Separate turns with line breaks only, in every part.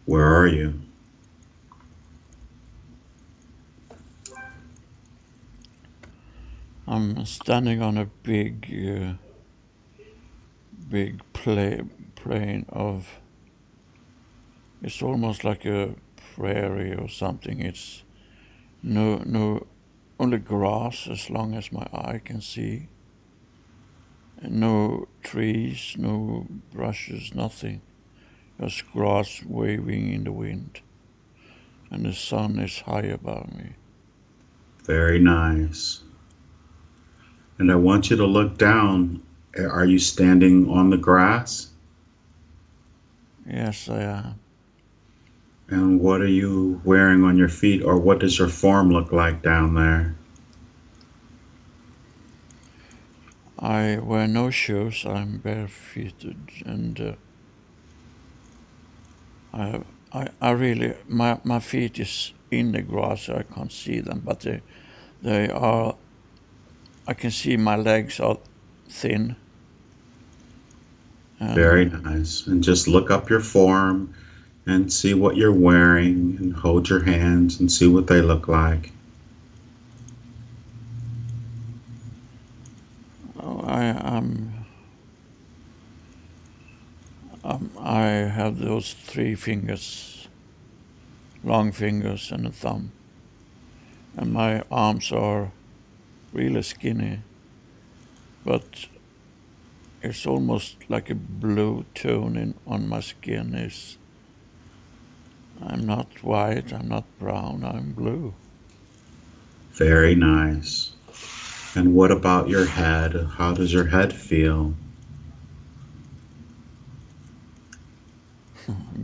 Where are you?
I'm standing on a big plain of. It's almost like a prairie or something. It's no only grass as long as my eye can see. And no trees, no brushes, nothing. Just grass waving in the wind. And the sun is high above me.
Very nice. And I want you to look down. Are you standing on the grass?
Yes, I am.
And what are you wearing on your feet, or what does your form look like down there?
I wear no shoes. I'm barefooted, and I really my feet is in the grass, so I can't see them, but they are. I can see my legs are thin, and
Very nice. And just look up your form and see what you're wearing and hold your hands and see what they look like.
I am. I have those three fingers, long fingers, and a thumb, and my arms are really skinny, but it's almost like a blue tone on my skin. Is I'm not white, I'm not brown, I'm blue.
Very nice. And what about your head? How does your head feel?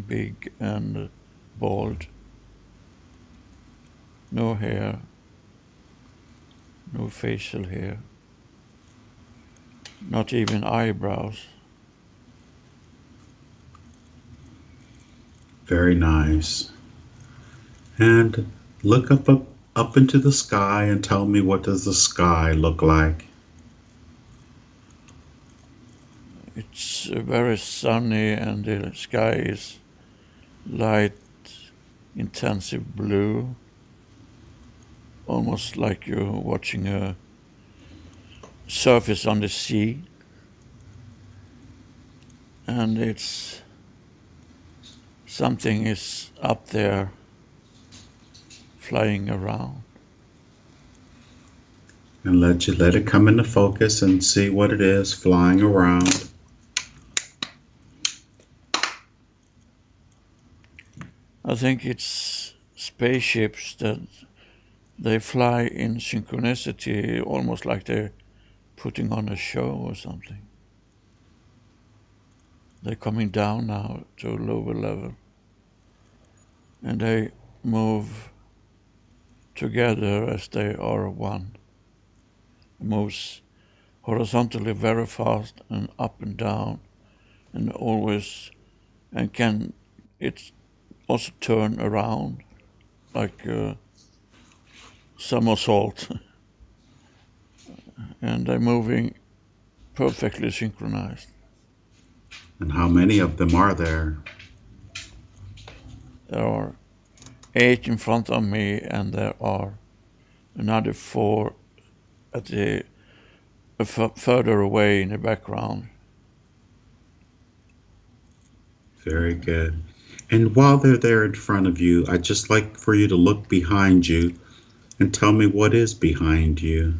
Big and bald, no hair, no facial hair, not even eyebrows.
Very nice. And look up into the sky and tell me, what does the sky look like?
It's very sunny and the sky is light, intensive blue, almost like you're watching a surface on the sea. And it's something is up there flying around.
And let it come into focus and see what it is flying around.
I think it's spaceships that they fly in synchronicity, almost like they're putting on a show or something. They're coming down now to a lower level, and they move together as they are one. It moves horizontally very fast and up and down, and always, and can it also turn around like a somersault, and they're moving perfectly synchronized.
And how many of them are there?
There are 8 in front of me, and there are another 4 at the further away in the background.
Very good. And while they're there in front of you, I'd just like for you to look behind you and tell me what is behind you.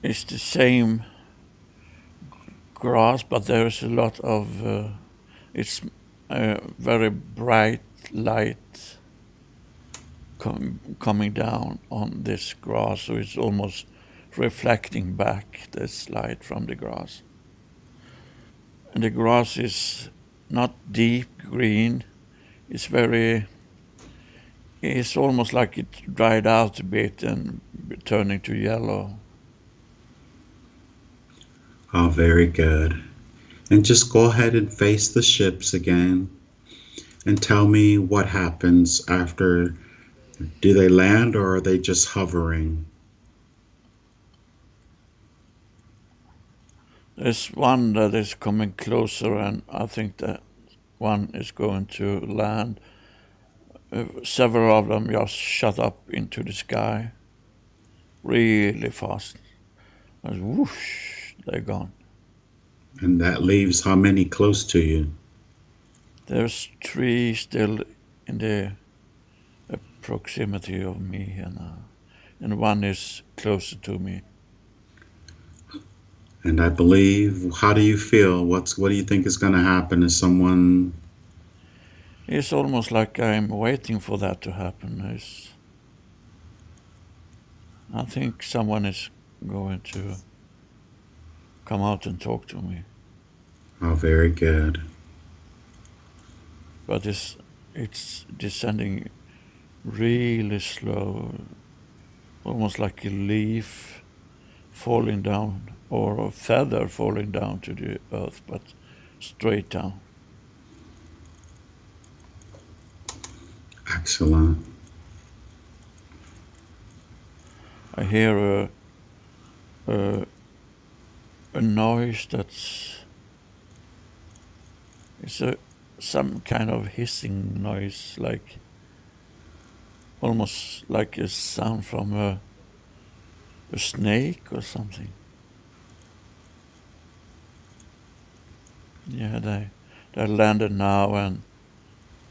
It's the same grass, but there's a lot of. It's a very bright light coming down on this grass, so it's almost reflecting back this light from the grass. And the grass is not deep green. It's very. It's almost like it dried out a bit and turning to yellow.
Oh, very good. And just go ahead and face the ships again and tell me what happens after. Do they land or are they just hovering?
There's one that is coming closer, and I think that one is going to land. Several of them just shot up into the sky really fast. And whoosh, they're gone.
And that leaves how many close to you?
There's 3 still in the proximity of me here now, and one is closer to me.
And I believe, how do you feel? What do you think is going to happen? Is someone...
It's almost like I'm waiting for that to happen. I think someone is going to come out and talk to me.
Oh, very good.
But it's descending really slow, almost like a leaf falling down or a feather falling down to the earth, but straight down.
Excellent.
I hear a noise it's some kind of hissing noise, like almost like a sound from a snake or something. Yeah, they landed now, and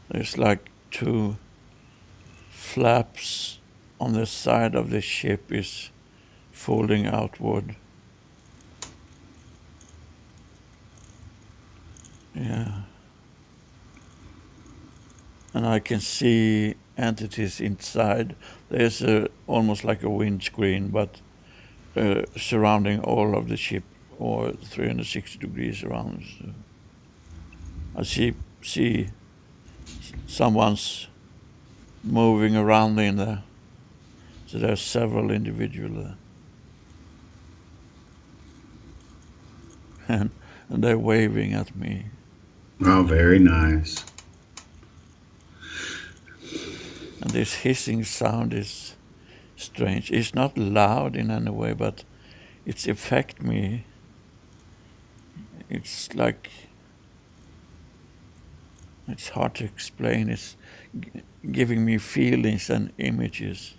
there's like 2 flaps on the side of the ship is folding outward. Yeah. And I can see entities inside. There's almost like a windscreen, but surrounding all of the ship, or 360 degrees around. So I see someone's moving around in there. So there's several individuals there. And they're waving at me.
Oh, very nice.
And this hissing sound is strange. It's not loud in any way, but it's affect me. It's like, it's hard to explain. It's giving me feelings and images.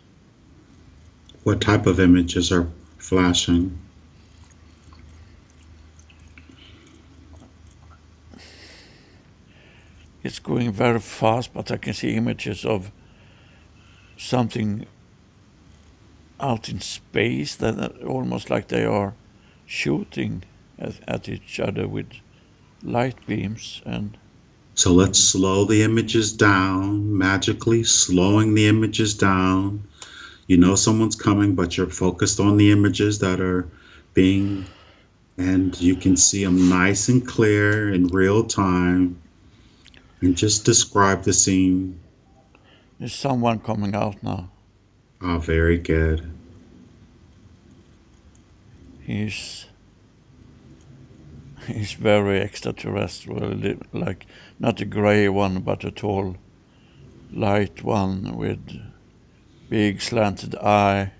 What type of images are flashing?
It's going very fast, but I can see images of something out in space that are almost like they are shooting at each other with light beams. And
so let's slow the images down, magically slowing the images down. You know someone's coming, but you're focused on the images that are being, and you can see them nice and clear in real time. And just describe the scene.
There's someone coming out now.
Oh, very good.
He's very extraterrestrial, like not a gray one, but a tall, light one with big slanted eye,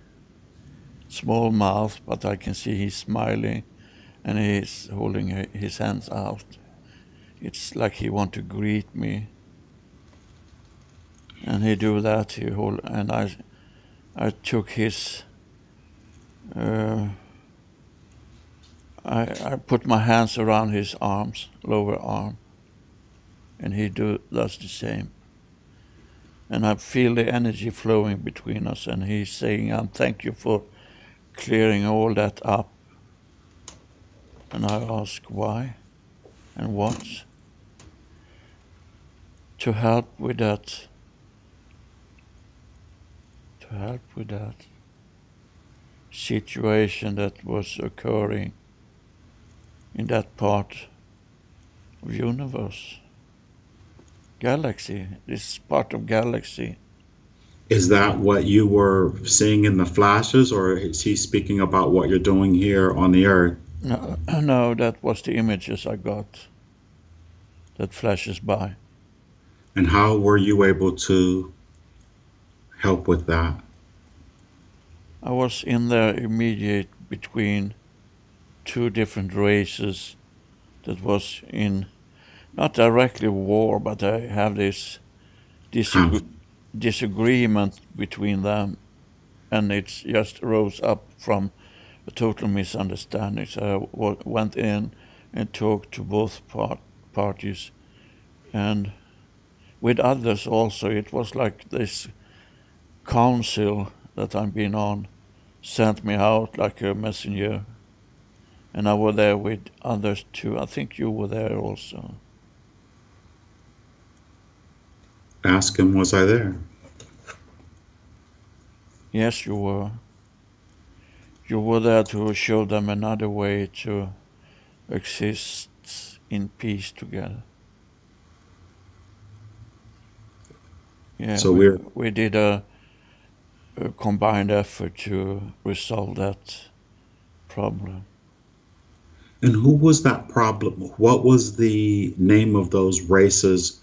small mouth, but I can see he's smiling, and he's holding his hands out. It's like he want to greet me. And he do that, and I took his, I put my hands around his arms, lower arm, and he does the same. And I feel the energy flowing between us, and he's saying, thank you for clearing all that up. And I ask why and what? To help with that situation that was occurring in that part of universe, galaxy, this part of galaxy.
Is that what you were seeing in the flashes, or is he speaking about what you're doing here on the earth?
No, that was the images I got that flashes by.
And how were you able to help with that?
I was in there immediate between two different races that was in not directly war, but they have this
Conf-
disagreement between them, and it just rose up from a total misunderstanding. So I went in and talked to both parties, and with others also. It was like this council that I've been on sent me out like a messenger, and I was there with others too. I think you were there also.
Ask him, was I there?
Yes, you were. You were there to show them another way to exist in peace together. Yeah,
So we're
we did a combined effort to resolve that problem.
And who was that problem? What was the name of those races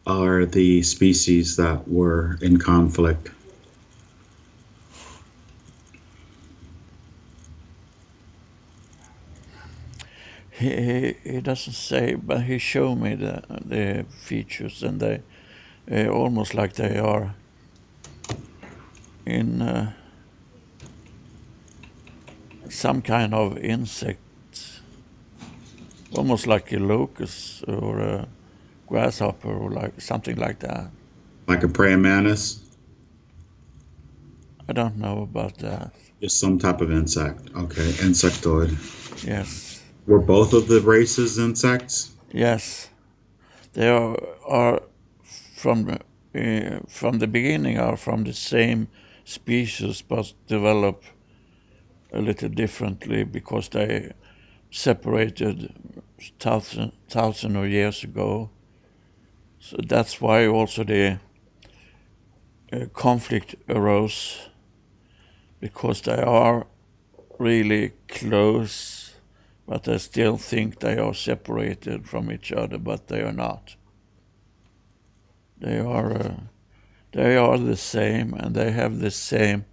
or the species that were in conflict?
He doesn't say, but he showed me the features, and they almost like they are in some kind of insect, almost like a locust or a grasshopper or like something like that.
Like a praying mantis?
I don't know about that.
Just some type of insect. Okay, insectoid.
Yes,
Were both of the races insects?
yes, they are from the beginning are from the same species, but develop a little differently because they separated thousand of years ago. So that's why also the conflict arose, because they are really close, but they still think they are separated from each other, but they are not. They are the same, and they have the same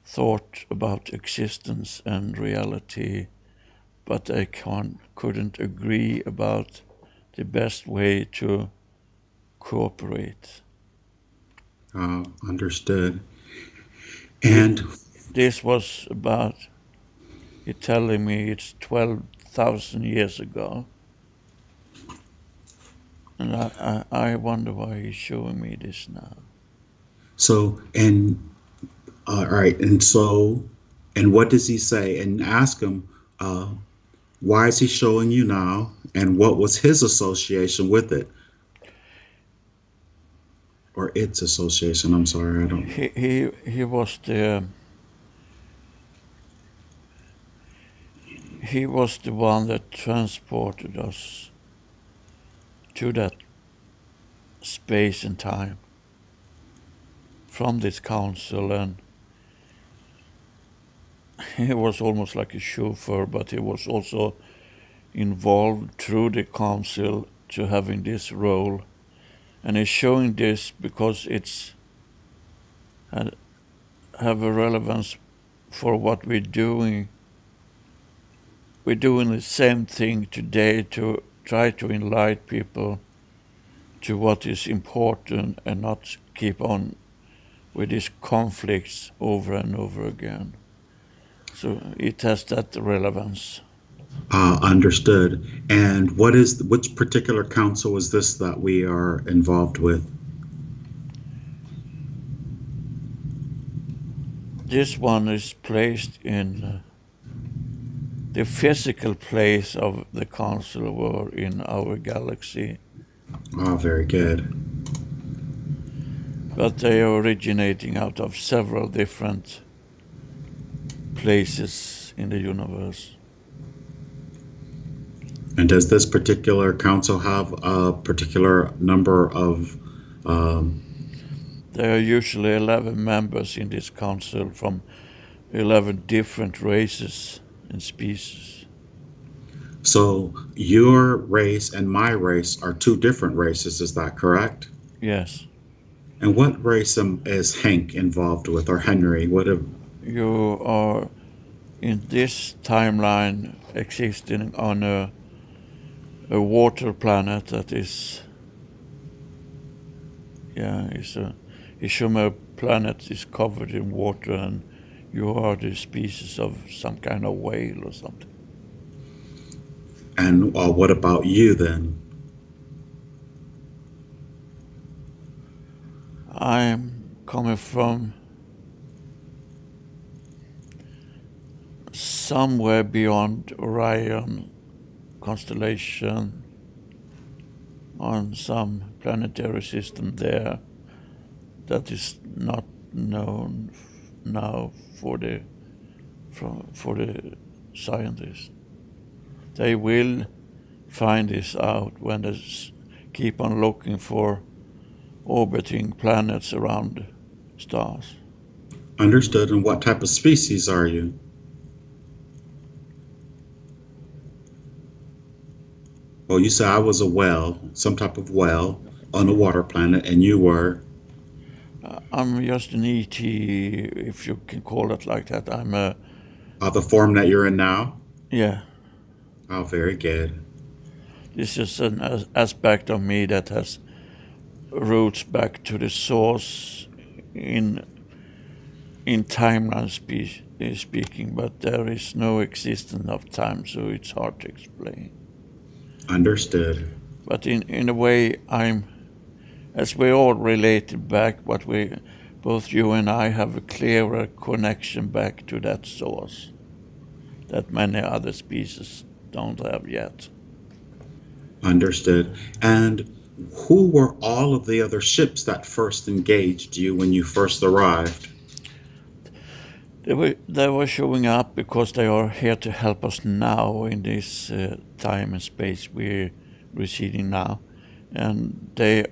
thought about existence and reality, but they couldn't agree about the best way to cooperate.
Understood. And
This was about, you're telling me it's 12,000 years ago. And I wonder why he's showing me this now.
so, and all right, and so, and what does he say? And ask him, why is he showing you now? And what was his association with it? Or its association? I'm sorry, I don't.
He was the one that transported us to that space and time from this council, and he was almost like a chauffeur, but he was also involved through the council to having this role. And he's showing this because it's have a relevance for what we're doing. We're doing the same thing today to try to enlighten people to what is important and not keep on with these conflicts over and over again. So it has that relevance.
Understood. And which particular council is this that we are involved with?
This one is placed in the physical place of the council or in our galaxy.
Oh, very good.
But they are originating out of several different places in the universe.
And does this particular council have a particular number of?
There are usually 11 members in this council from 11 different races and species.
So your race and my race are two different races, is that correct?
Yes.
And what race is Hank involved with, or Henry?
You are in this timeline existing on a water planet that is a planet is covered in water, and you are the species of some kind of whale or something.
And what about you then?
I'm coming from somewhere beyond Orion constellation on some planetary system there that is not known now for the scientists. They will find this out when they keep on looking for orbiting planets around stars.
Understood. And what type of species are you? Well, you said I was a whale, some type of whale on a water planet, and you were?
I'm just an ET, if you can call it like that. I'm a...
The form that you're in now?
Yeah.
Oh, very good.
This is an aspect of me that has roots back to the source in timeline speaking, but there is no existence of time, so it's hard to explain.
Understood.
But in a way, as we all related back, but both you and I have a clearer connection back to that source that many other species don't have yet.
Understood. And who were all of the other ships that first engaged you when you first arrived?
They were showing up because they are here to help us now in this time and space we're residing now. And they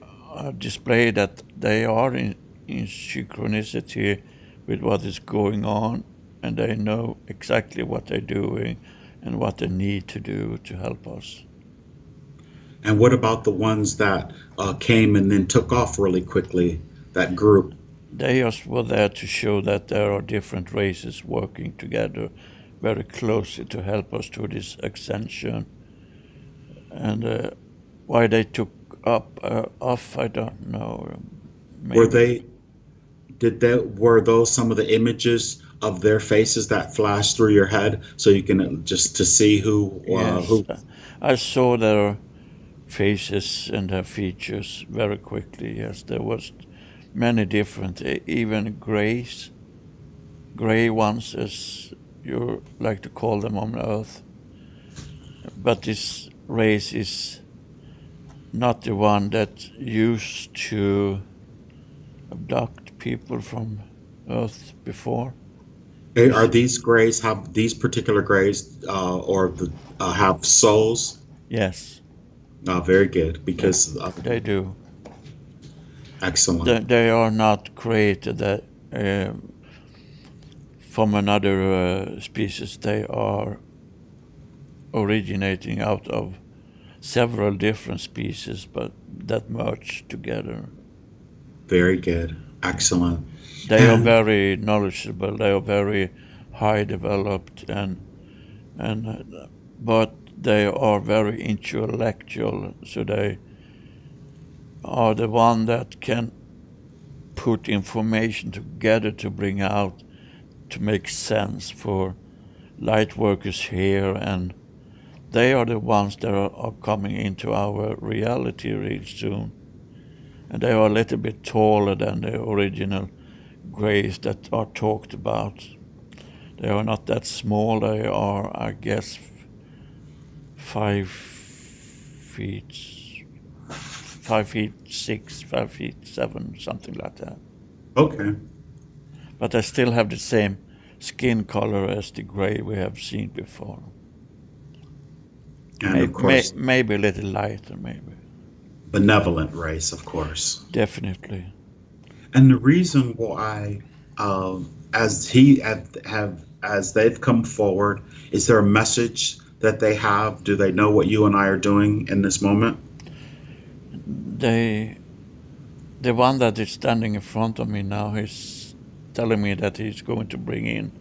display that they are in synchronicity with what is going on, and they know exactly what they're doing and what they need to do to help us.
And what about the ones that came and then took off really quickly, that group?
They just were there to show that there are different races working together very closely to help us to this ascension. And why they took off, I don't know. Maybe.
Were those some of the images of their faces that flashed through your head so you can just to see who?
Yes,
who?
I saw their faces and their features very quickly. Yes, there was many different, even gray ones, as you like to call them on Earth. But this race is not the one that used to abduct people from Earth before.
Are these grays have these particular grays have souls?
Yes.
Very good, because
they do.
Excellent.
They are not created from another species. They are originating out of several different species, but that merge together.
Very good. Excellent.
They are very knowledgeable. They are very high developed, but they are very intellectual. So they are the one that can put information together to bring out, to make sense for light workers here, and they are the ones that are coming into our reality real soon. And they are a little bit taller than the original grays that are talked about. They are not that small. They are, I guess, 5 feet 6, 5 feet 7, something like that.
Okay.
But they still have the same skin color as the gray we have seen before.
And of course,
maybe a little lighter, maybe.
Benevolent race, of course.
Definitely.
And the reason why, as they've come forward, is there a message that they have? Do they know what you and I are doing in this moment?
The one that is standing in front of me now is telling me that he's going to bring in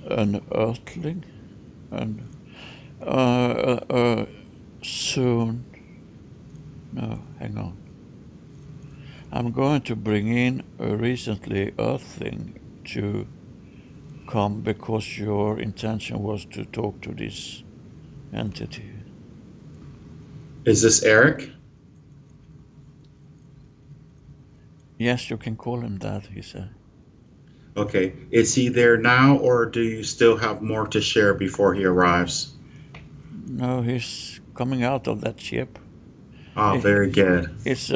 an earthling, and soon. No, hang on. I'm going to bring in a recently earthling to come because your intention was to talk to this entity.
Is this Eric?
Yes, you can call him that, he said.
Okay. Is he there now, or do you still have more to share before he arrives?
No, he's coming out of that ship.
Oh, very good.
It's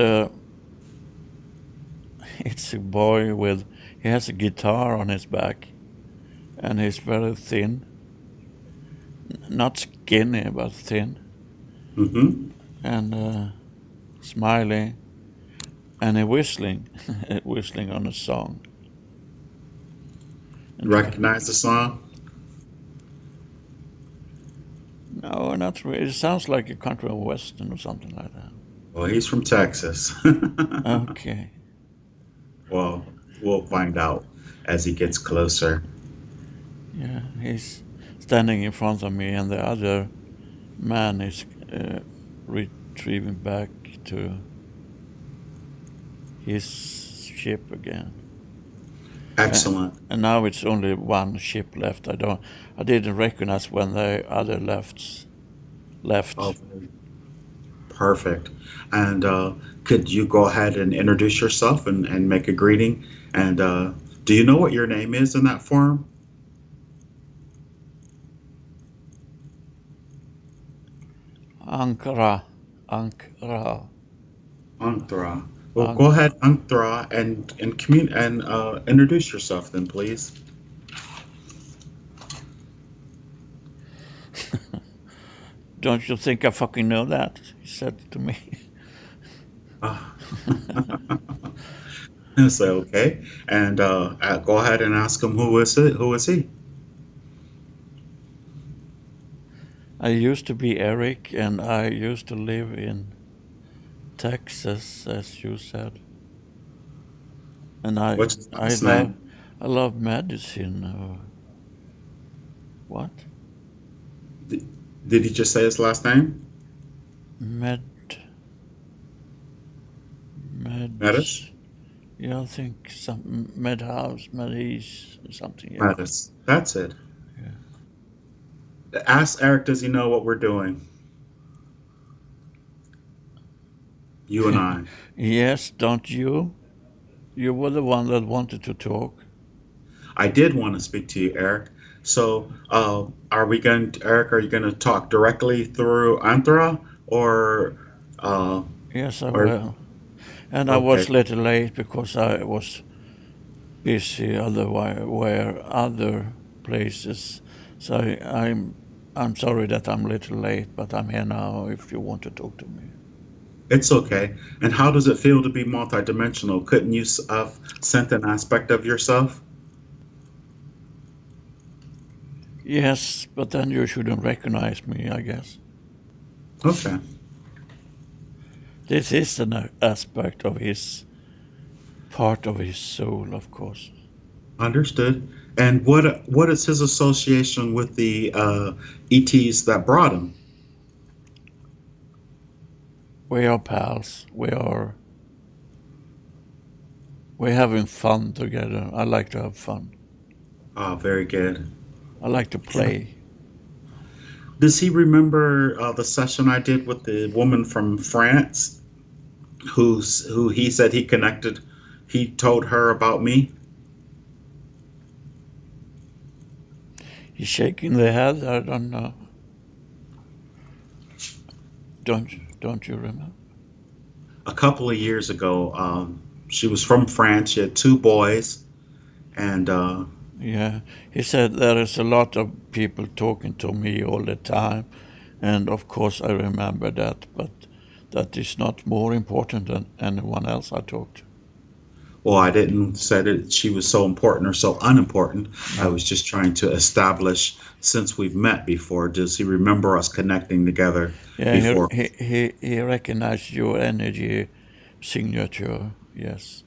a boy with, he has a guitar on his back, and he's very thin. Not skinny, but thin.
Mm-hmm.
And smiling, and whistling, whistling on a song. And
Recognize the song?
no, not really. It sounds like a country western or something like that.
Well, he's from Texas.
Okay.
Well, we'll find out as he gets closer.
Yeah, he's standing in front of me, and the other man is retrieving back to his ship again.
Excellent.
And now it's only one ship left. I didn't recognize when the other left.
Oh, perfect. And could you go ahead and introduce yourself and make a greeting? And do you know what your name is in that form?
Ankara.
Anthra. Well, go ahead, Anthra, and introduce yourself then, please.
Don't you think I fucking know that? He said to me.
So okay, and go ahead and ask him who is it? Who is he?
I used to be Eric, and I used to live in Texas, as you said. And
What's his last name?
I love medicine. What?
Did he just say his last name?
Med.
Medhus?
Yeah, I think some Medhouse, Medhus, something. Yeah.
Medhus. That's it.
Yeah.
Ask Eric, does he know what we're doing? You and I.
Yes, don't you? You were the one that wanted to talk.
I did want to speak to you, Eric. So, Eric, are you going to talk directly through Anthra or,
Yes, I
or,
will. And I
okay,
was a little late because I was busy other places. So I'm sorry that I'm a little late, but I'm here now if you want to talk to me.
it's okay. And how does it feel to be multidimensional? Couldn't you have sent an aspect of yourself?
Yes, but then you shouldn't recognize me, I guess.
Okay.
This is an aspect of his, part of his soul, of course.
Understood. And what is his association with the ETs that brought him?
We are pals. We're having fun together. I like to have fun.
Oh, very good.
I like to play.
Does he remember the session I did with the woman from France, who he said he connected? He told her about me.
He's shaking the head. I don't know. Don't you remember?
A couple of years ago, she was from France. She had two boys, and
Yeah, he said there is a lot of people talking to me all the time, and of course I remember that, but that is not more important than anyone else I talked to.
well, I didn't say that she was so important or so unimportant. I
No.
was just trying to establish, since we've met before, does he remember us connecting together
Yeah,
before?
he recognized your energy signature, yes.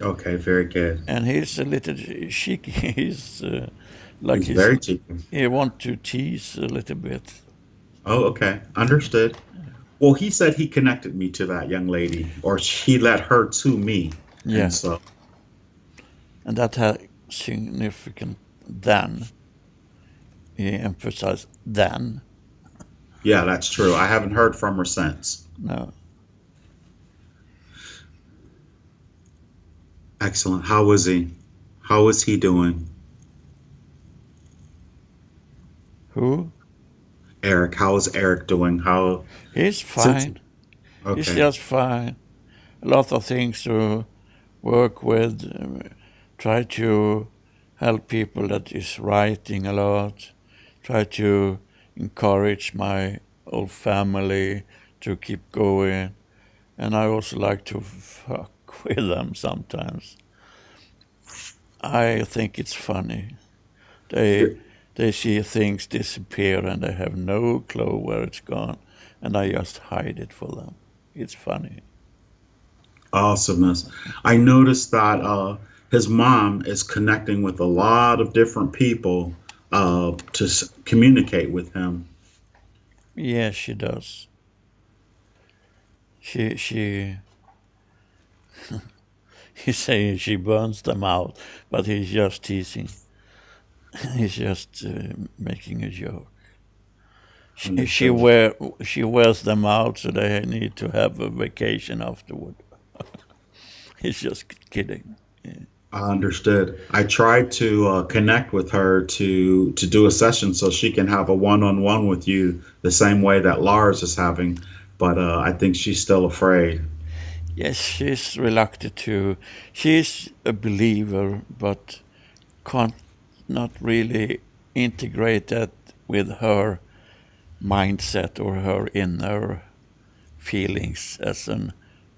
Okay, very good.
And he's a little cheeky. He's Like
He's very cheeky.
he want to tease a little bit.
Oh, okay. Understood. Well, he said he connected me to that young lady, or he led her to me. And
Yeah,
so,
and that had significant then. He emphasized then.
yeah, that's true. I haven't heard from her since.
No.
Excellent. How was he? How is he doing?
Who?
Eric, how is Eric doing? How,
He's
since,
fine. He's
okay.
just fine. A lot of things to work with. Try to help people that is writing a lot. Try to encourage my old family to keep going. And I also like to fuck with them sometimes. I think it's funny. They they see things disappear and they have no clue where it's gone, and I just hide it for them. It's funny.
Awesomeness. I noticed that his mom is connecting with a lot of different people to communicate with him.
Yes, she does. She he's saying she burns them out, but he's just teasing. He's just making a joke. She she
Understood.
wear she wears them out, so they need to have a vacation afterward. He's just kidding. Yeah.
Understood. I tried to connect with her to do a session so she can have a one-on-one with you the same way that Lars is having, but I think she's still afraid.
Yes, she's reluctant to. She's a believer, but can't not really integrate that with her mindset or her inner feelings as an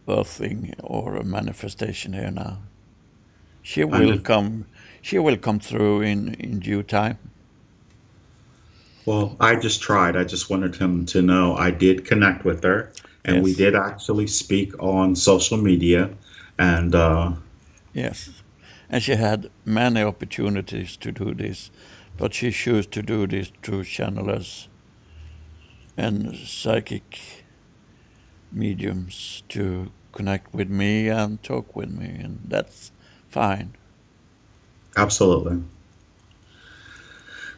birthing or a manifestation here now. She will
Under
come. She will come through in due time.
Well, I just tried. I just wanted him to know I did connect with her, and we
Yes,
did actually speak on social media, and
yes. And she had many opportunities to do this, but she chose to do this through channelers and psychic mediums to connect with me and talk with me, and that's fine.
absolutely.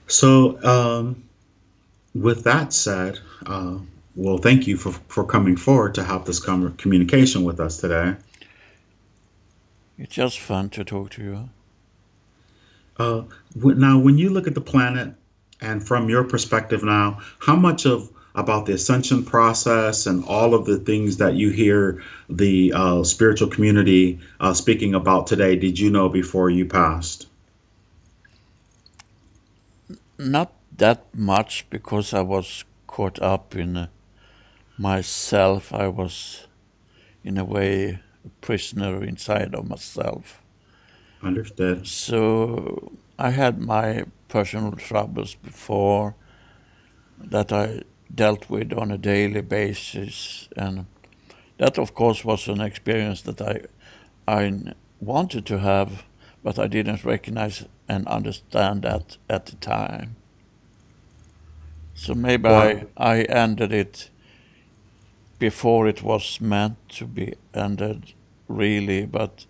So, with that said, well, thank you for coming forward to have this communication with us today.
It's just fun to talk to you.
Uh, Now, when you look at the planet, and from your perspective now, how much of about the ascension process and all of the things that you hear the spiritual community speaking about today did you know before you passed?
Not that much because I was caught up in myself. I was, in a way, a prisoner inside of myself.
Understood.
So I had my personal troubles before that I dealt with on a daily basis, and that, of course, was an experience that I wanted to have, but I didn't recognize and understand that at the time. So maybe
Well,
I ended it before it was meant to be ended, really, but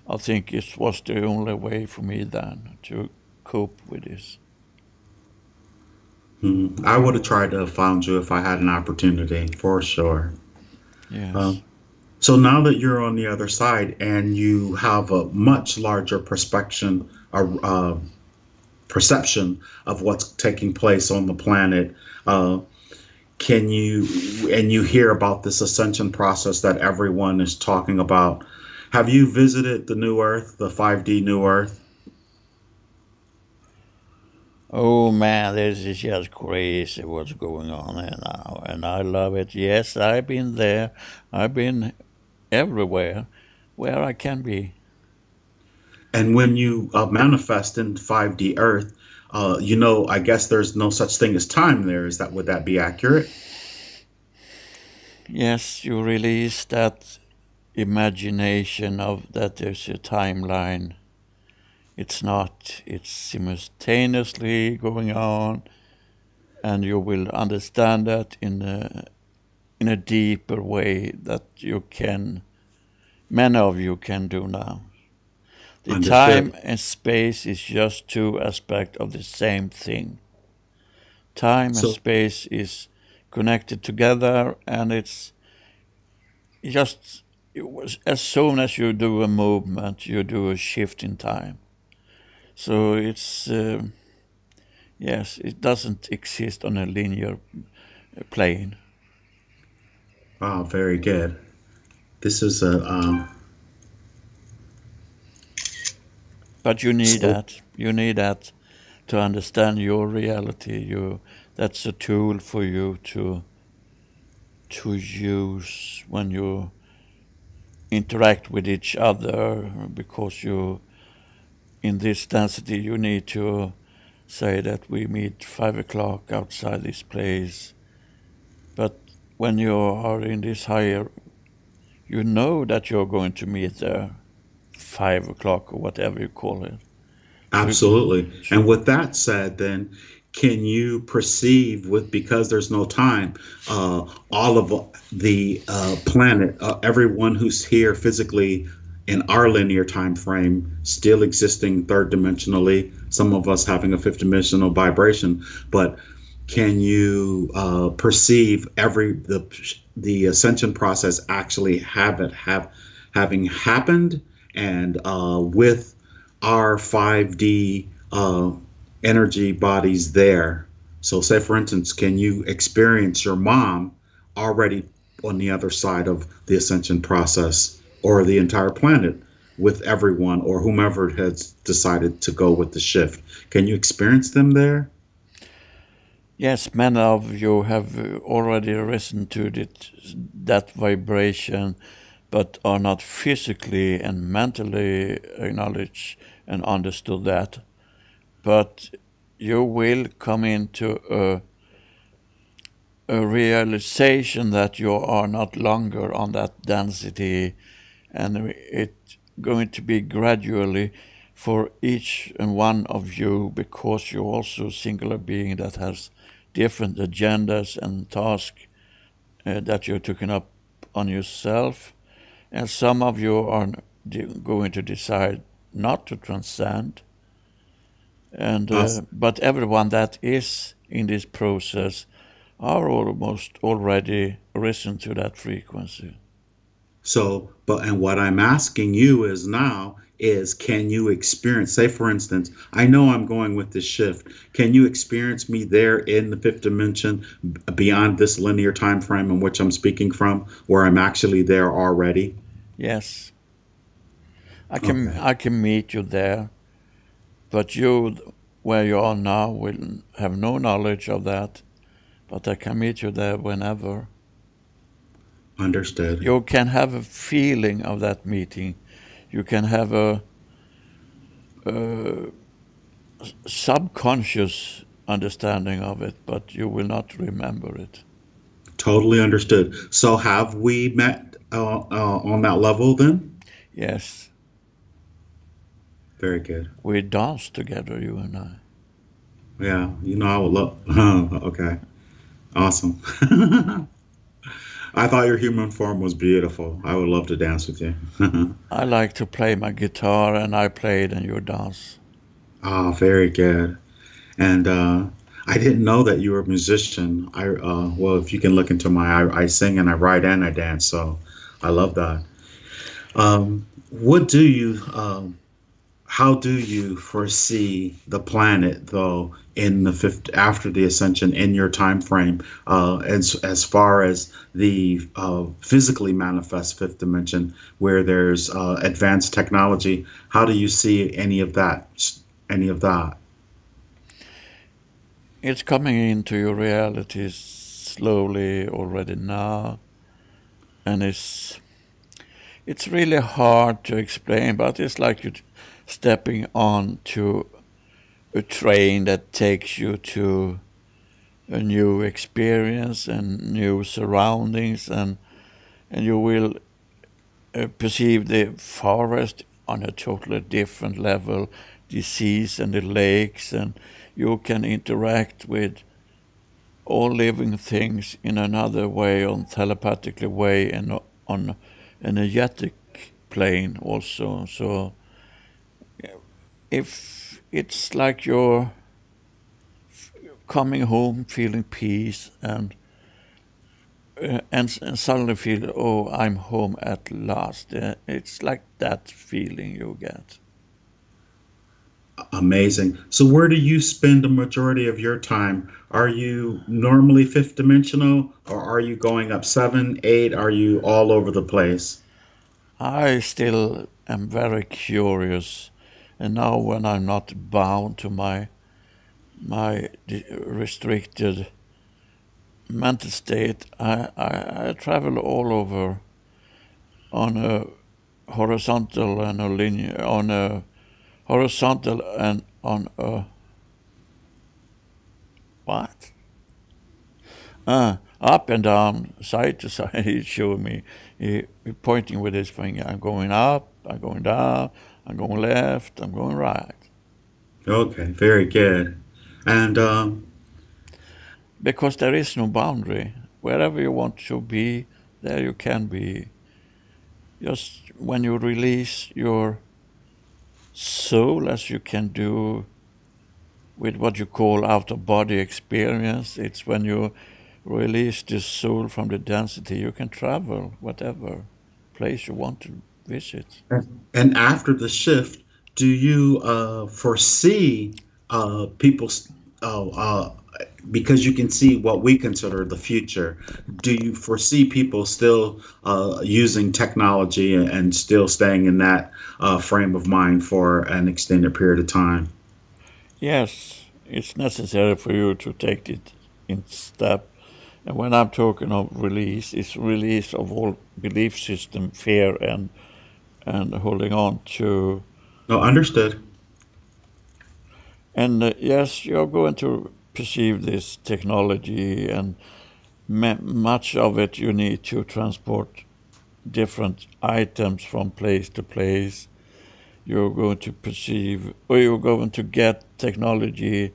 I think it was the only way for me then to cope with this.
I would have tried to have found you if I had an opportunity, for sure.
Yes.
Um, so now that you're on the other side and you have a much larger perception of what's taking place on the planet, uh, can you and you hear about this ascension process that everyone is talking about? Have you visited the New Earth, the 5D New Earth?
Oh man, this is just crazy what's going on here now, and I love it. Yes, I've been there. I've been everywhere where I can be.
And when you manifest in 5D Earth, I guess there's no such thing as time there. Would that be accurate?
Yes, you release that imagination of that there's a timeline It's not. It's simultaneously going on, and you will understand that in a deeper way that many of you can do now. The time
Understood.
and space is just two aspects of the same thing. Time and
So,
space is connected together, and it's just as soon as you do a movement, you do a shift in time. So it's yes, it doesn't exist on a linear plane.
wow, very good. This is a
But you need
so
that. You need that to understand your reality. That's a tool for you to use when you interact with each other, because you in this density you need to say that we meet 5 o'clock outside this place. But when you are in this higher, you know that you're going to meet there 5 o'clock or whatever you call it. So,
absolutely.
so
And with that said, then can you perceive with because there's no time, all of the planet, everyone who's here physically in our linear time frame, still existing third dimensionally, some of us having a fifth dimensional vibration, but can you perceive the ascension process actually having happened and with our 5D energy bodies there? So, say for instance, can you experience your mom already on the other side of the ascension process, or the entire planet with everyone or whomever has decided to go with the shift? Can you experience them there?
yes, many of you have already risen to that vibration, but are not physically and mentally acknowledged and understood that. But you will come into a realization that you are not longer on that density, and it's going to be gradually for each and one of you, because you're also a singular being that has different agendas and tasks that you're taking up on yourself. And some of you are going to decide not to transcend, and
Us.
but everyone that is in this process are almost already risen to that frequency.
So, but and what I'm asking you is now is can you experience, say for instance, I know I'm going with this shift. Can you experience me there in the fifth dimension beyond this linear time frame in which I'm speaking from, where I'm actually there already?
Yes,
Okay,
I can meet you there, but you, where you are now, will have no knowledge of that. But I can meet you there whenever.
understood.
You can have a feeling of that meeting. You can have a subconscious understanding of it, but you will not remember it.
Totally understood. So have we met on that level then?
Yes,
Very good.
we dance together, you and I.
Yeah, I would love. Okay, awesome. I thought your human form was beautiful. I would love to dance with you.
I like to play my guitar, and I play it, and you dance.
Ah, very good. And I didn't know that you were a musician. Well, if you can look into I sing and I write and I dance. So I love that. What do you how do you foresee the planet though in the fifth after the ascension in your time frame, as far as the physically manifest fifth dimension where there's advanced technology? How do you see any of that?
It's coming into your reality slowly already now, and it's really hard to explain, but it's like you're stepping on to a train that takes you to a new experience and new surroundings, and you will perceive the forest on a totally different level, the seas and the lakes, and you can interact with all living things in another way, on telepathically way, and on energetic plane also. So if it's like you're coming home feeling peace and suddenly feel, oh, I'm home at last. It's like that feeling you get.
Amazing. So, where do you spend the majority of your time? Are you normally fifth dimensional, or are you going up seven, eight? Are you all over the place?
I still am very curious, and now when I'm not bound to my restricted mental state, I travel all over on a horizontal and a linear, on a horizontal and on a what? Up and down, side to side. He's showing me, he pointing with his finger. I'm going up, I'm going down, I'm going left, I'm going right.
Okay, very good. And
Because there is no boundary. Wherever you want to be, there you can be. Just when you release your soul, as you can do with what you call out of body experience, it's when you release the soul from the density, you can travel whatever place you want to visit.
and after the shift, do you foresee people? Uh, uh, because you can see what we consider the future. Do you foresee people still using technology and still staying in that frame of mind for an extended period of time?
Yes, it's necessary for you to take it in step. And when I'm talking of release, it's release of all belief system, fear, and holding on to.
No, understood.
And yes, you're going to perceive this technology, and much of it you need to transport different items from place to place. You're going to perceive, or you're going to get technology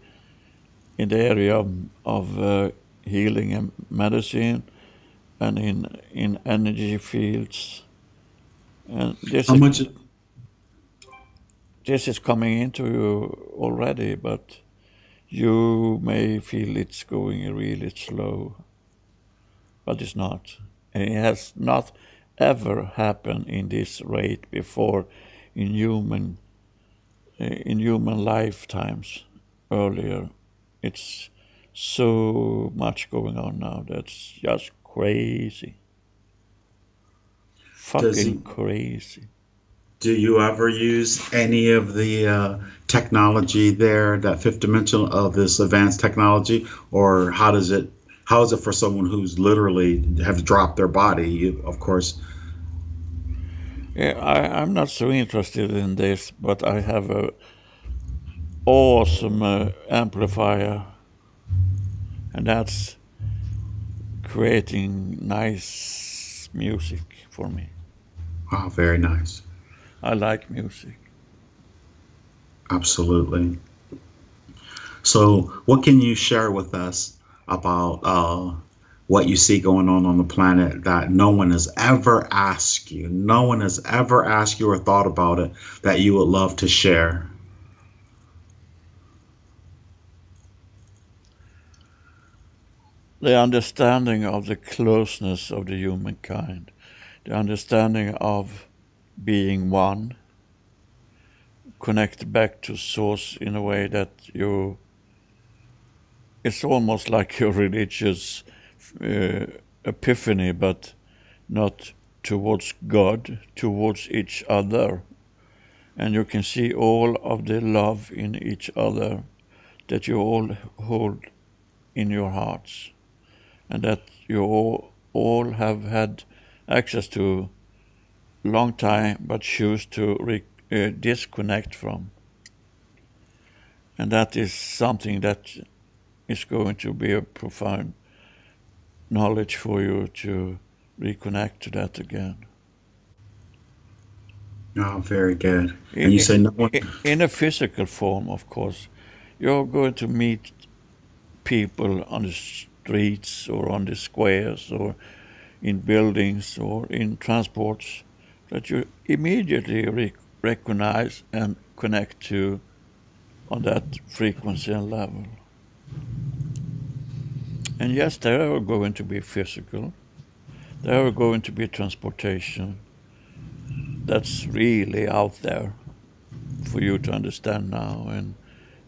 in the area of healing and medicine, and in energy fields. And
How much?
this is coming into you already, but you may feel it's going really slow, but it's not. And it has not ever happened in this rate before in human lifetimes earlier. It's so much going on now that's just crazy.
Does
Fucking crazy.
Do you ever use any of the technology there, that fifth dimension of this advanced technology, or how does it? How is it for someone who's literally have dropped their body? You, of course.
Yeah, I'm not so interested in this, but I have a awesome amplifier, and that's creating nice music for me.
Wow, very nice.
I like music.
Absolutely. So, what can you share with us about what you see going on the planet that no one has ever asked you? No one has ever asked you or thought about it that you would love to share.
The understanding of the closeness of the humankind, the understanding of being one, connect back to source in a way that it's almost like your religious uh, epiphany, but not towards God, towards each other. And you can see all of the love in each other that you all hold in your hearts, and that you all have had access to long time, but choose to disconnect from. And that is something that is going to be a profound knowledge for you to reconnect to that again.
Oh, very good. And you
I-
say no one.
In a physical form, of course, you're going to meet people on the streets or on the squares or in buildings or in transports that you immediately recognize and connect to on that frequency and level. And yes, there are going to be physical, there are going to be transportation that's really out there for you to understand now. And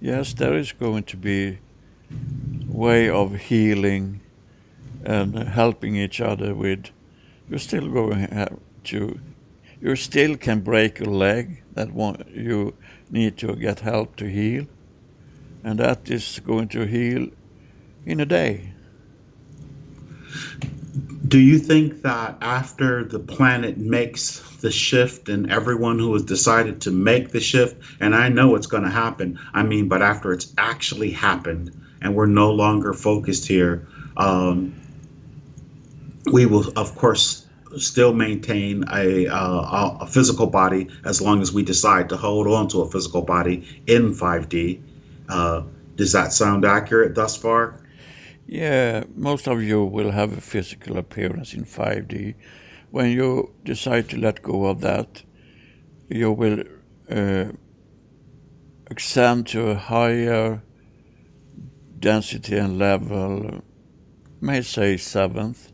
yes, there is going to be way of healing and helping each other with. You're still going to. You still can break a leg that you need to get help to heal, and that is going to heal in a day.
Do you think that after the planet makes the shift and everyone who has decided to make the shift, and I know it's going to happen, I mean, but after it's actually happened and we're no longer focused here, um, we will, of course, still maintain a physical body as long as we decide to hold on to a physical body in 5D. Uh, does that sound accurate thus far?
Yeah, most of you will have a physical appearance in 5D. When you decide to let go of that, you will uh, ascend to a higher density and level, may say seventh.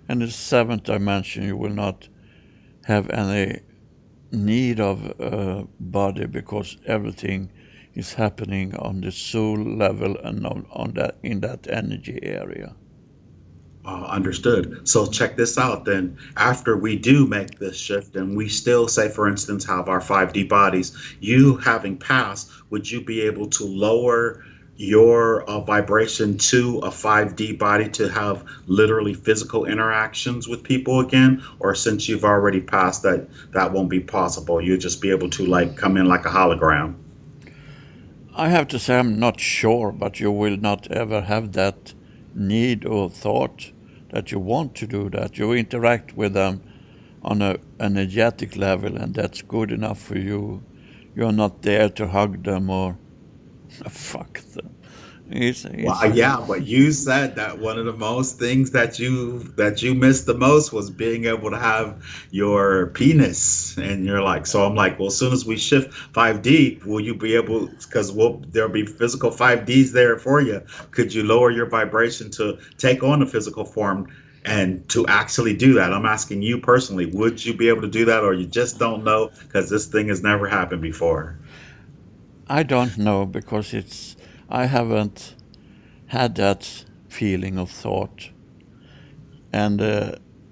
And the seventh dimension, you will not have any need of a body because everything is happening on the soul level and on that in that energy area.
Understood. So check this out then. After we do make this shift and we still, say, for instance, have our 5D bodies, you having passed, would you be able to lower your vibration to a 5D body to have literally physical interactions with people again? Or since you've already passed that, that won't be possible? You'll just be able to like come in like a hologram.
I have to say I'm not sure, but you will not ever have that need or thought that you want to do that. You interact with them on an energetic level, and that's good enough for you. You're not there to hug them or fuck them.
Well,
It's
yeah, but you said that one of the most things that you missed the most was being able to have your penis, and you're like, so I'm like, well, as soon as we shift 5D, will you be able? Because there'll be physical 5Ds there for you. Could you lower your vibration to take on a physical form and to actually do that? I'm asking you personally, would you be able to do that, or you just don't know because this thing has never happened before?
I don't know because I haven't had that feeling of thought, and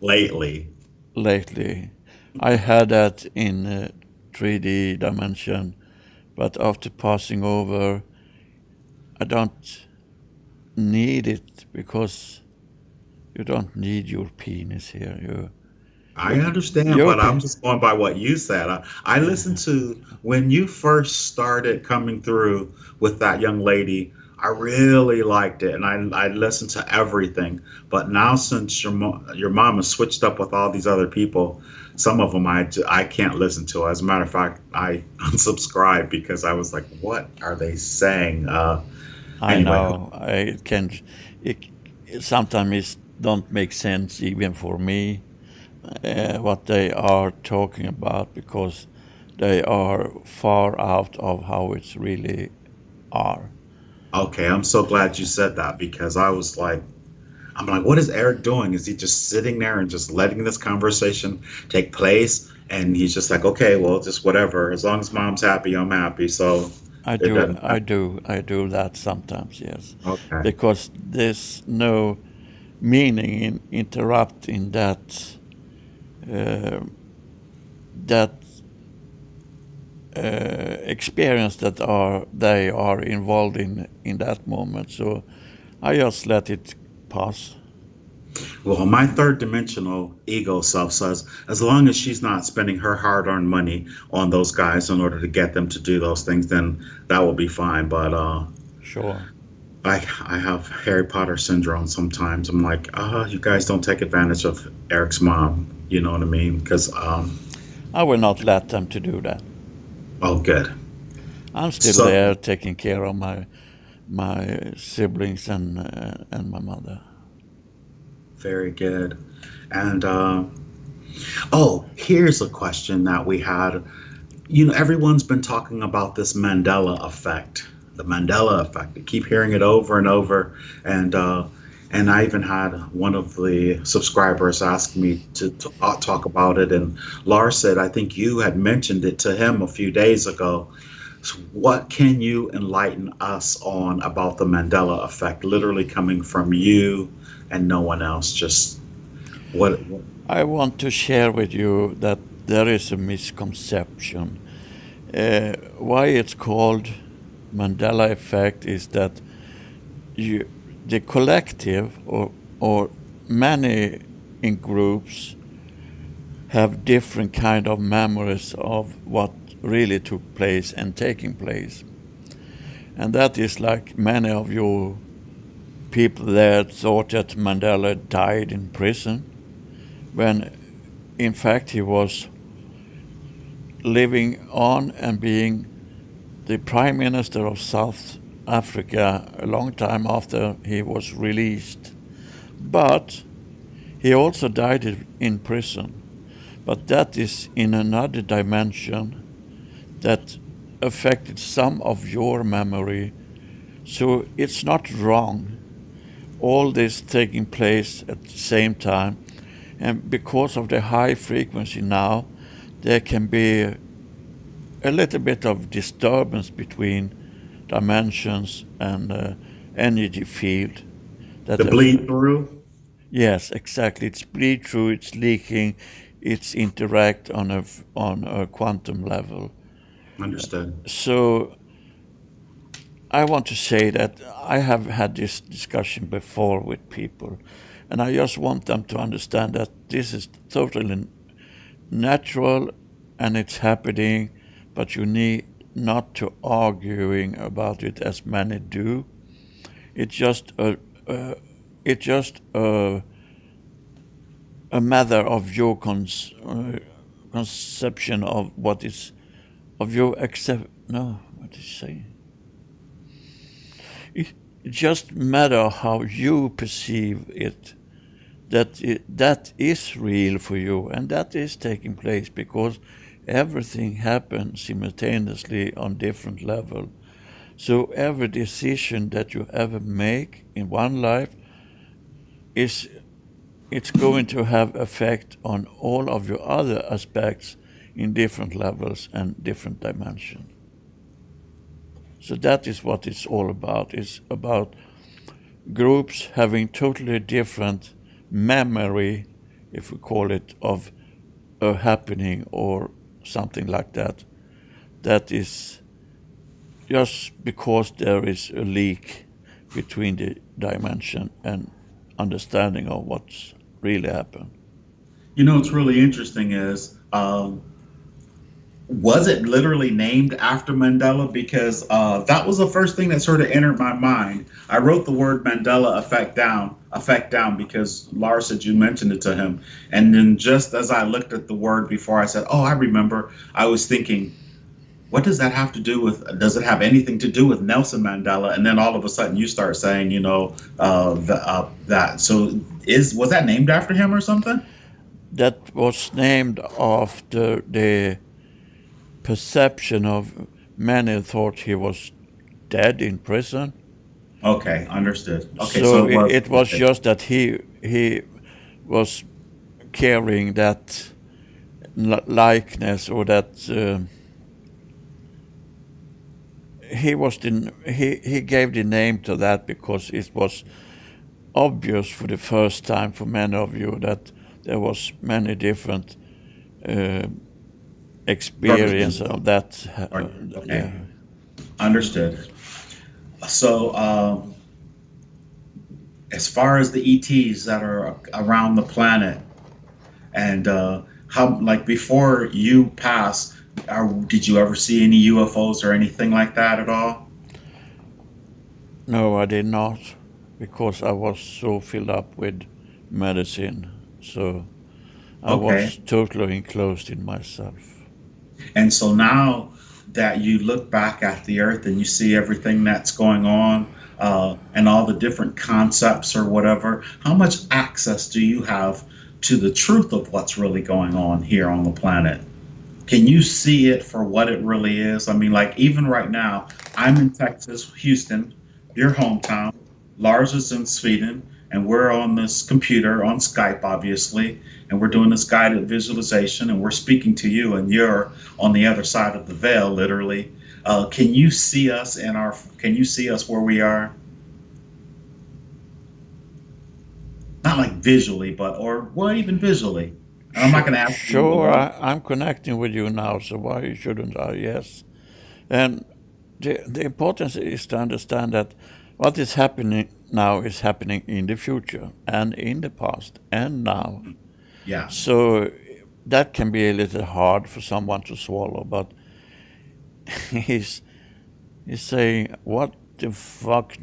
Lately.
lately I had that in 3D dimension, but after passing over, I don't need it because you don't need your penis here.
I understand,
You
but I'm
can,
just going by what you said. I listened to when you first started coming through with that young lady. I really liked it, and I listened to everything. But now, since your mom has switched up with all these other people, some of them I can't listen to. As a matter of fact, I unsubscribed because I was like, "What are they saying?"
I
Anyway,
know it sometimes it don't make sense even for me what they are talking about because they are far out of how it's really are.
okay, I'm so glad you said that because I'm like, what is Eric doing? Is he just sitting there and just letting this conversation take place? And he's just like, okay, well, just whatever. As long as mom's happy, I'm happy. So
I
it
do,
doesn't
I
matter.
do, I do that sometimes, yes,
Okay.
because there's no meaning in interrupting uh, that experience that are they are involved in that moment. So I just let it pass.
Well, my third dimensional ego self says, as long as she's not spending her hard earned money on those guys in order to get them to do those things, then that will be fine. But
Sure.
I have Harry Potter syndrome sometimes. I'm like, you guys don't take advantage of Eric's mom. You know what I mean? Because
I will not let them to do that.
Oh, good.
I'm still
So
there taking care of my siblings and my mother.
very good. And oh, here's a question that we had. Everyone's been talking about this Mandela effect, the Mandela effect. I keep hearing it over and over, and I even had one of the subscribers ask me to talk about it. And Lars said, I think you had mentioned it to him a few days ago. So what can you enlighten us on about the Mandela effect, literally coming from you and no one else? Just what
I want to share with you that there is a misconception. Why it's called Mandela Effect is that you, the collective or many in groups have different kind of memories of what really took place and taking place. And that is like many of you people there thought that Mandela died in prison, when in fact he was living on and being the Prime Minister of South Africa a long time after he was released. But he also died in prison. But that is in another dimension that affected some of your memory. So it's not wrong, all this taking place at the same time. And because of the high frequency now, there can be a little bit of disturbance between dimensions and energy field.
the bleed through?
Yes, exactly. It's bleed through, it's leaking, it's interact on a quantum level.
Understood.
So I want to say that I have had this discussion before with people, and I just want them to understand that this is totally natural and it's happening, but you need not to arguing about it as many do. It's just it's just a matter of your conception of what is of your accept. No, what did you say? It just matter how you perceive it. That is real for you, and that is taking place because everything happens simultaneously on different level. So every decision that you ever make in one life is it's going to have effect on all of your other aspects in different levels and different dimensions. So that is what it's all about. It's about groups having totally different memory, if we call it, of a happening or something like that. That is just because there is a leak between the dimension and understanding of what's really happened.
What's really interesting is, was it literally named after Mandela? Because that was the first thing that sort of entered my mind. I wrote the word Mandela effect down because Lars said you mentioned it to him, and then just as I looked at the word before, I said, "Oh, I remember." I was thinking, what does that have to do with? Does it have anything to do with Nelson Mandela? And then all of a sudden, you start saying, that. So was that named after him or something?
That was named after the perception of many thought he was dead in prison.
Okay, understood. Okay, so
So
it was
it was
okay.
just that he was carrying that likeness, or that he gave the name to that because it was obvious for the first time for many of you that there was many different uh, experience
Versions.
of that.
Okay,
Yeah.
understood. So, as far as the ETs that are around the planet, and how, like before you pass, did you ever see any UFOs or anything like that at all?
No, I did not, because I was so filled up with medicine. So I
Okay.
was totally enclosed in myself.
And so now that you look back at the earth and you see everything that's going on, and all the different concepts or whatever, how much access do you have to the truth of what's really going on here on the planet? Can you see it for what it really is? I mean, like, even right now, I'm in Texas, Houston, your hometown. Lars is in Sweden, and we're on this computer on Skype, obviously, and we're doing this guided visualization, and we're speaking to you, and you're on the other side of the veil, literally. Can you see us in our? Can you see us where we are? Not like visually, but or well, even visually. And I'm not going to ask you
Sure,
what.
I'm connecting with you now, so why shouldn't I? Yes. And the importance is to understand that what is happening now is happening in the future and in the past and now.
Yeah.
So that can be a little hard for someone to swallow, but he's he's saying, "What the fuck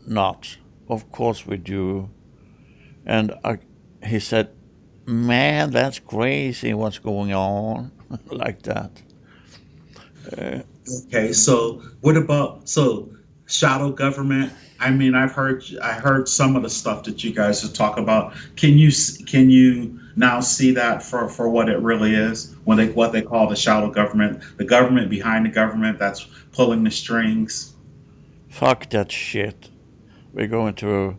not? Of course we do." And he said, "Man, that's crazy. What's going on?" Like that. Uh,
Okay, so what about shadow government? I mean, I heard some of the stuff that you guys are talking about. Can you now see that for what it really is? When they what they call the government behind the government that's pulling the strings.
Fuck that shit. We're going to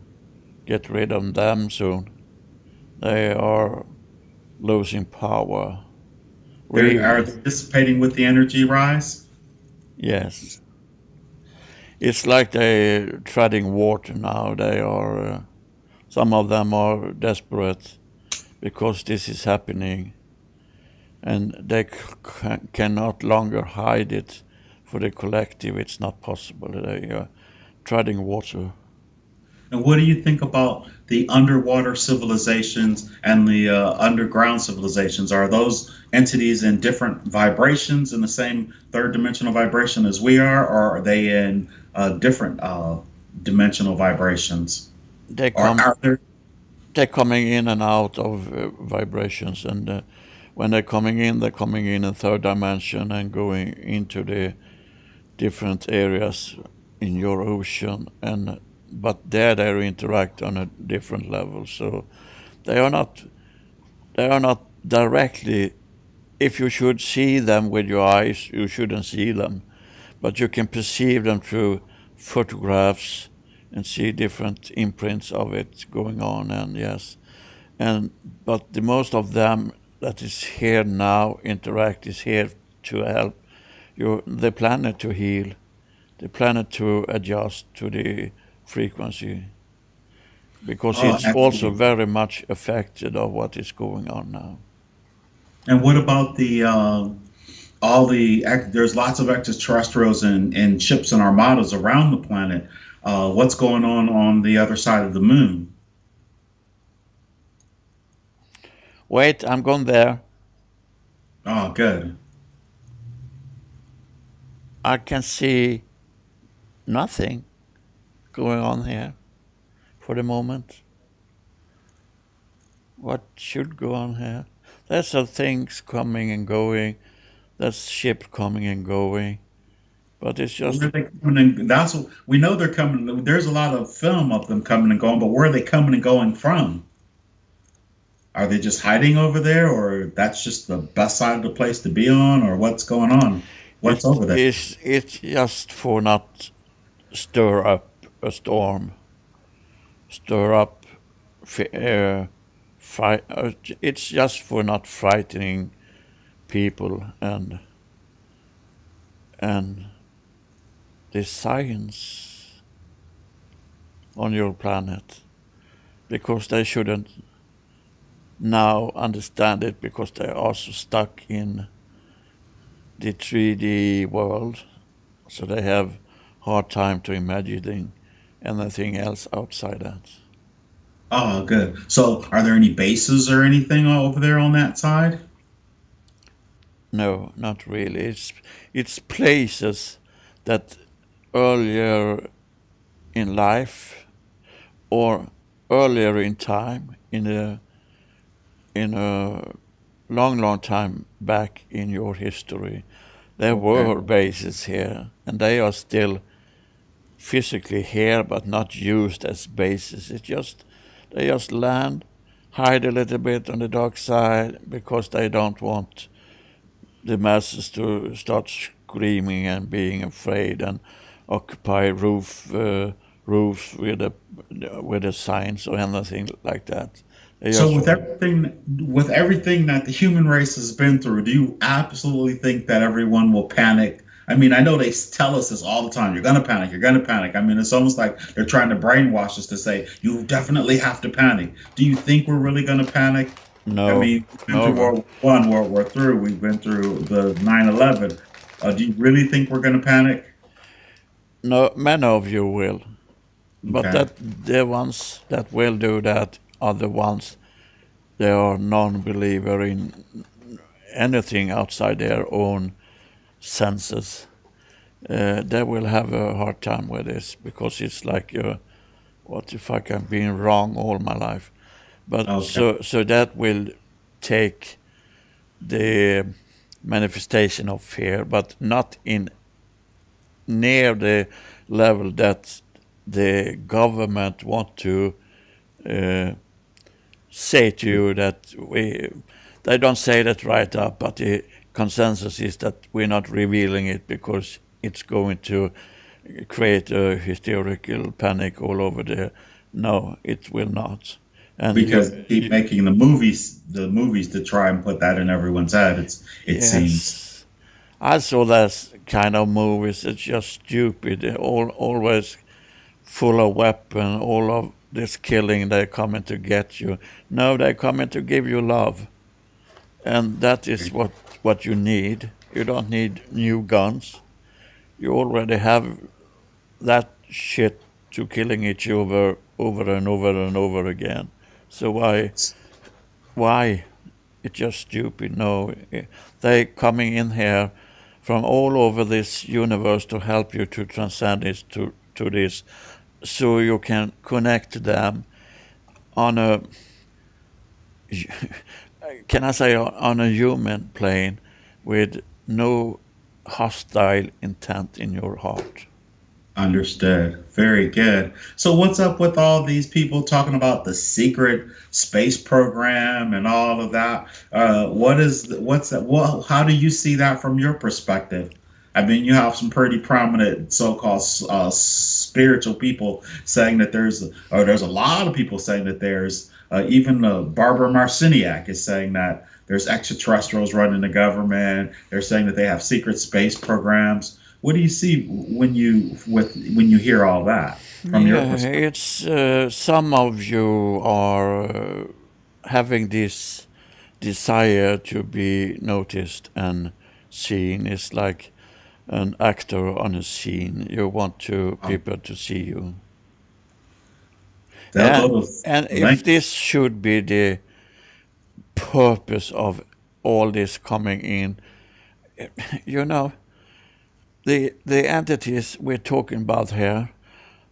get rid of them soon. They are losing power.
They are
Really.
participating with the energy rise.
Yes. It's like they're treading water now. They are. Some of them are desperate because this is happening, and they cannot longer hide it. For the collective, it's not possible. They are treading water.
And what do you think about the underwater civilizations and the underground civilizations? Are those entities in different vibrations in the same third dimensional vibration as we are, or are they in different dimensional vibrations?
They
Or
come.
are there?
They're coming in and out of vibrations, and when they're coming in third dimension and going into the different areas in your ocean, and but there they interact on a different level. So they are not directly. If you should see them with your eyes, you shouldn't see them, but you can perceive them through photographs and see different imprints of it going on. And yes, and but the most of them that is here now interact is here to help the planet to heal, the planet to adjust to the frequency, because
Oh,
it's also
and,
very much affected of what is going on now.
and what about the all the there's lots of extraterrestrials and ships and armadas around the planet. What's going on the other side of the moon?
Wait, I'm going there.
Oh, good.
I can see nothing going on here for the moment. What should go on here? There's some things coming and going. There's ships coming and going. But it's
Where
just
are they coming and that's what we know they're coming. There's a lot of film of them coming and going, but where are they coming and going from? Are they just hiding over there, or that's just the best side of the place to be on, or what's going on? What's over there?
it's just for not stir up a storm, stir up fight. It's just for not frightening people and the science on your planet, because they shouldn't now understand it because they're also stuck in the 3D world, so they have hard time to imagining anything else outside that.
Oh, good. So, are there any bases or anything over there on that side?
No, not really. It's places that earlier in life or earlier in time in a long time back in your history, there
Okay.
were bases here, and they are still physically here, but not used as bases. They just land, hide a little bit on the dark side because they don't want the masses to start screaming and being afraid and occupy roofs with the signs or anything like that. They
So
just
with everything that the human race has been through, do you absolutely think that everyone will panic? I mean, I know they tell us this all the time. You're gonna panic. You're gonna panic. I mean, it's almost like they're trying to brainwash us to say you definitely have to panic. Do you think we're really gonna panic? I
no,
mean, we've been through
no,
World War I, World War III. We've been through the 9/11. Do you really think we're gonna panic?
no. Many of you will, but
Okay.
that the ones that will do that are the ones they are non-believer in anything outside their own senses. They will have a hard time with this because it's like, what if I have been wrong all my life? But
Okay.
so that will take the manifestation of fear, but not in near the level that the government want to uh, say to you that they don't say that right up, but the consensus is that we're not revealing it because it's going to create a hysterical panic all over the. No, it will not. And
Because keep making the movies to try and put that in everyone's head. It seems.
yes, I saw that kind of movies. It's just stupid. They're always full of weapon. All of this killing, they're coming to get you. No, they're coming to give you love, and that is what you need. You don't need new guns. You already have that shit to killing each other over and over and over again. So why? It's just stupid. No, they coming in here from all over this universe to help you to transcend this to this, so you can connect them on a can I say on a human plane with no hostile intent in your heart.
Understood. Very good. So what's up with all these people talking about the secret space program and all of that? What's that? Well, how do you see that from your perspective? I mean, you have some pretty prominent so-called spiritual people saying that there's a lot of people saying that even Barbara Marciniak is saying that there's extraterrestrials running the government. They're saying that they have secret space programs. What do you see when you hear all that from your
Yeah,
perspective?
it's some of you are having this desire to be noticed and seen. It's like an actor on a scene. You want to people to see you.
They'll
And
go to
and if
lengths.
this should be the purpose of all this coming in, you know, the entities we're talking about here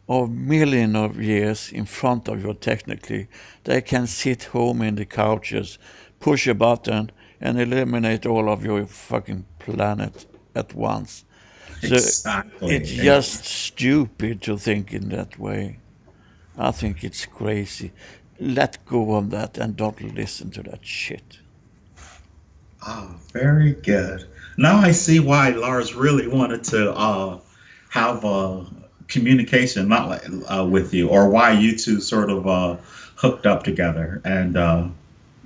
are millions of years in front of you technically. They can sit home in the couches, push a button, and eliminate all of your fucking planet at once. So it's
Exactly.
just stupid to think in that way. I think it's crazy. Let go of that and don't listen to that shit.
Very good. Now I see why Lars really wanted to have communication, not like, with you, or why you two sort of hooked up together. And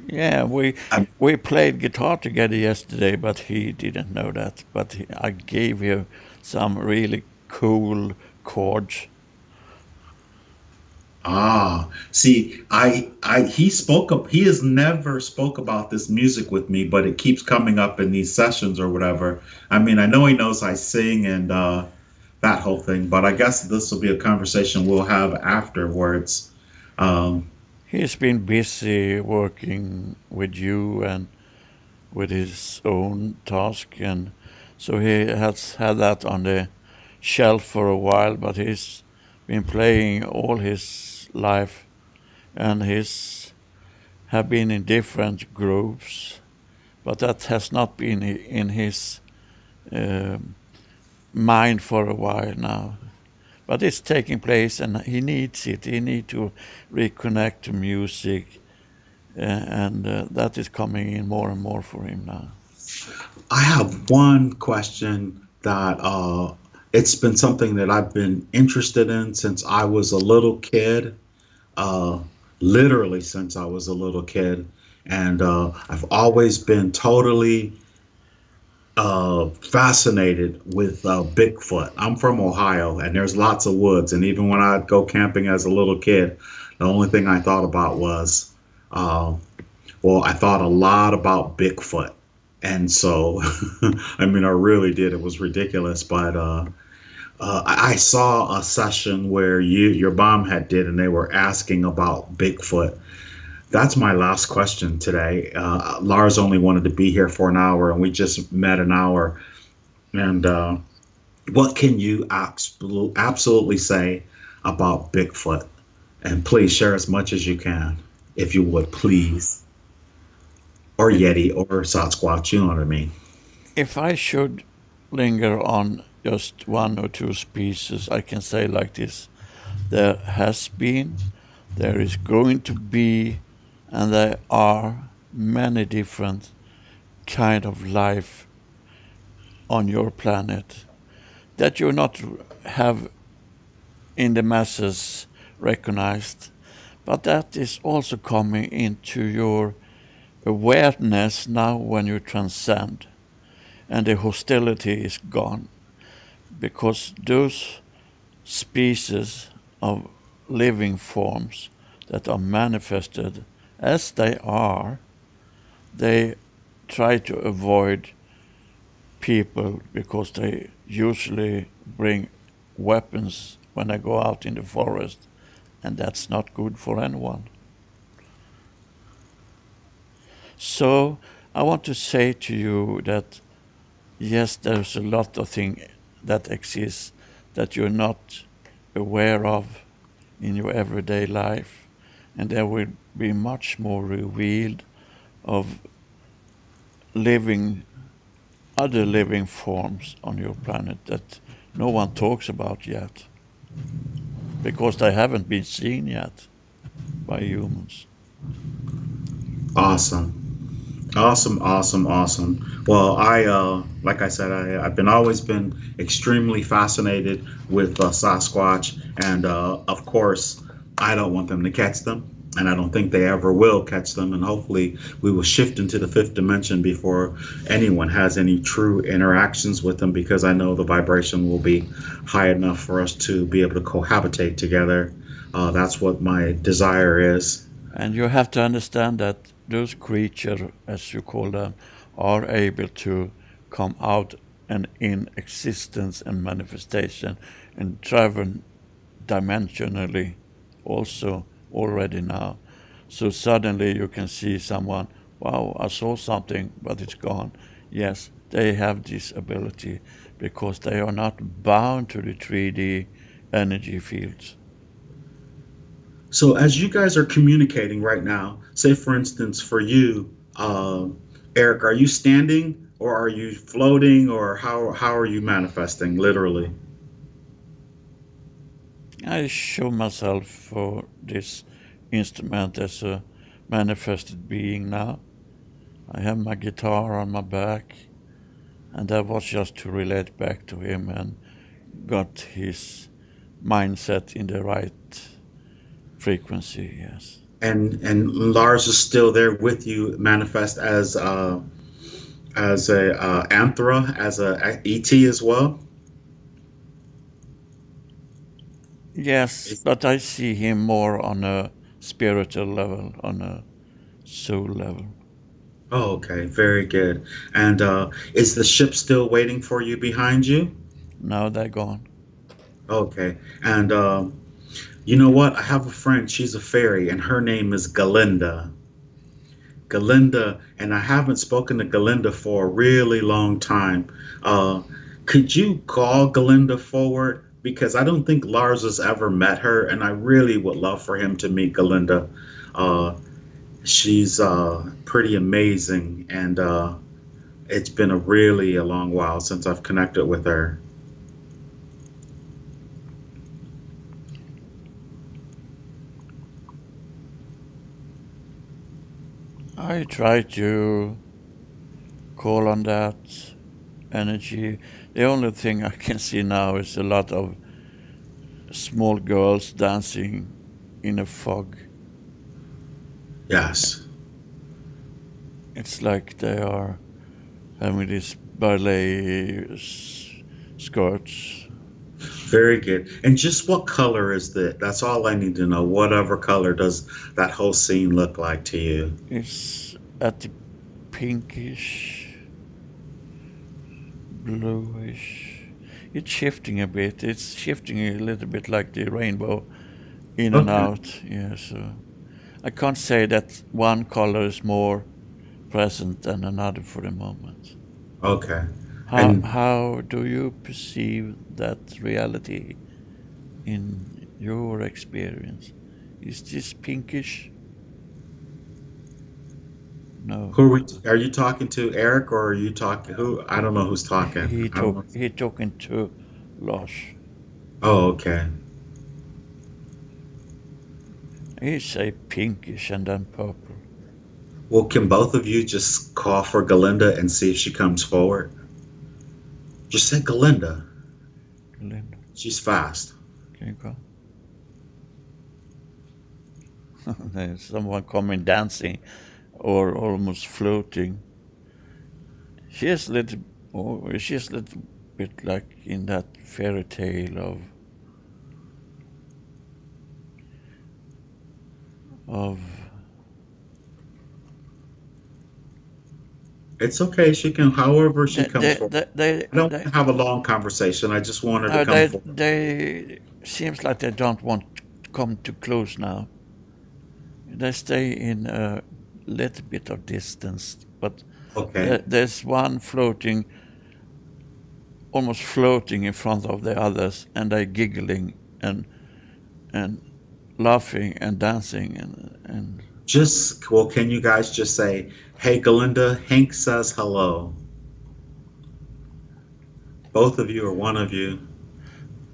Yeah,
I,
we played guitar together yesterday, but he didn't know that. But I gave him some really cool chords.
see, he has never spoke about this music with me, but it keeps coming up in these sessions or whatever. I mean, I know he knows I sing and that whole thing, but I guess this will be a conversation we'll have afterwards. Um,
He's been busy working with you and with his own task, and so he has had that on the shelf for a while. But he's been playing all his life, and he's have been in different groups. but that has not been in his um mind for a while now. But it's taking place, and he needs it. He needs to reconnect to music, and that is coming in more and more for him now.
I have one question that it's been something that I've been interested in since I was a little kid, uh, literally since I was a little kid. And I've always been totally fascinated with Bigfoot. I'm from Ohio, and there's lots of woods. And even when I'd go camping as a little kid, the only thing I thought about was, uh, well, I thought a lot about Bigfoot. And so, I mean, I really did. It was ridiculous, but I saw a session where your mom had did, and they were asking about Bigfoot. That's my last question today. Lars only wanted to be here for an hour, and we just met an hour. And what can you absolutely say about Bigfoot? And please share as much as you can, if you would, please. Or Yeti or Sasquatch, you know what I mean?
If I should linger on just one or two species, I can say like this: there has been, there is going to be, and there are many different kind of life on your planet that you not have in the masses recognized, but that is also coming into your awareness now when you transcend, and the hostility is gone, because those species of living forms that are manifested as they try to avoid people because they usually bring weapons when they go out in the forest, and that's not good for anyone. So I want to say to you that yes, there's a lot of things that exist that you're not aware of in your everyday life, and there will be much more revealed of living other living forms on your planet that no one talks about yet because they haven't been seen yet by humans.
Awesome. Awesome, awesome, awesome. Well, like I said, I've been always been extremely fascinated with Sasquatch, and of course, I don't want them to catch them, and I don't think they ever will catch them. And hopefully, we will shift into the fifth dimension before anyone has any true interactions with them, because I know the vibration will be high enough for us to be able to cohabitate together. That's what my desire is.
And you have to understand that those creatures, as you call them, are able to come out and in existence and manifestation and travel dimensionally also already now. So suddenly you can see someone, wow, I saw something, but it's gone. Yes, they have this ability because they are not bound to the 3D energy fields.
So as you guys are communicating right now, say for instance for you, Eric, are you standing or are you floating, or how are you manifesting literally?
I show myself for this instrument as a manifested being now. I have my guitar on my back, and that was just to relate back to him and got his mindset in the right frequency, yes.
And Lars is still there with you, manifest as a Anthra, as a ET as well.
Yes,
Is-
but I see him more on a spiritual level, on a soul level.
Oh, okay, very good. And is the ship still waiting for you behind you?
Now they're gone.
Okay. And you know what? I have a friend. She's a fairy, and her name is Galinda. Galinda, and I haven't spoken to Galinda for a really long time. Uh, could you call Galinda forward? Because I don't think Lars has ever met her, and I really would love for him to meet Galinda. Uh, She's pretty amazing, and it's been a long while since I've connected with her.
I try to call on that energy. The only thing I can see now is a lot of small girls dancing in a fog.
Yes.
It's like they are having these ballet skirts.
Very good. And just what color is that? That's all I need to know. Whatever color does that whole scene look like to you?
It's at the pinkish, bluish. It's shifting a bit. It's shifting a little bit like the rainbow, in and
Okay.
out. Yeah, so I can't say that one color is more present than another for the moment.
Okay.
How
And
how do you perceive that reality in your experience? Is this pinkish? No.
are you talking to Eric or are you talking who? I don't know who's talking. I don't know.
He talking to Lars.
Oh, okay.
He say pinkish and then purple.
Well, can both of you just call for Galinda and see if she comes forward? Just say Galinda.
Linda,
She's fast.
can you come? There's someone coming dancing or almost floating. She's a little, oh, she's a little bit like in that fairy tale of.
It's okay. She can, however she comes forward. I don't want
They
to have a long conversation. I just want her to
no,
come forward.
they seems like they don't want to come too close now. They stay in a little bit of distance, but
Okay.
there's one floating, almost floating in front of the others, and they're giggling and laughing and dancing and
Well, can you guys just say, hey, Galinda, Hank says hello. Both of you or one of you.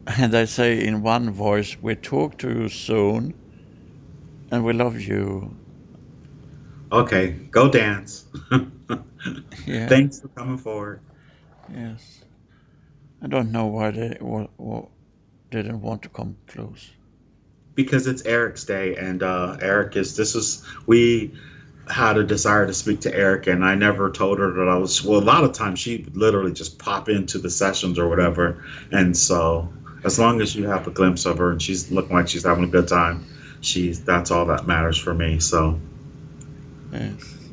and they say in one voice, "We talk to you soon, and we love you."
Okay, go dance.
Yeah,
Thanks for coming forward.
yes. I don't know why they didn't want to come close.
Because it's Eric's day, and this is, we had a desire to speak to Eric, and I never told her that I was, well, a lot of times she would literally just pop into the sessions or whatever. And so, as long as you have a glimpse of her and she's looking like she's having a good time, that's all that matters for me. So,
Yes.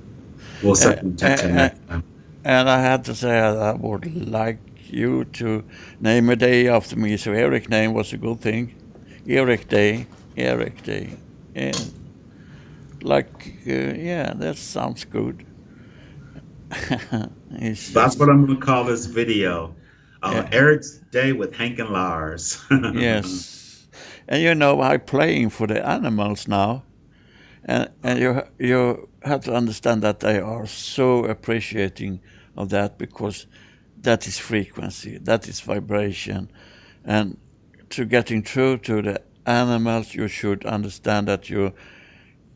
we'll
Uh,
set the
uh,
intention
uh,
next time.
and I had to say I would like you to name a day after me. So Eric name was a good thing. Eric Day, Eric Day. Yeah, yeah, that sounds good.
That's what
It's
I'm going to call this video.
yeah,
Eric's Day with Hank and Lars.
yes. And you know, I'm playing for the animals now, and you have to understand that they are so appreciating of that because that is frequency, that is vibration, and to getting through to the animals, you should understand that you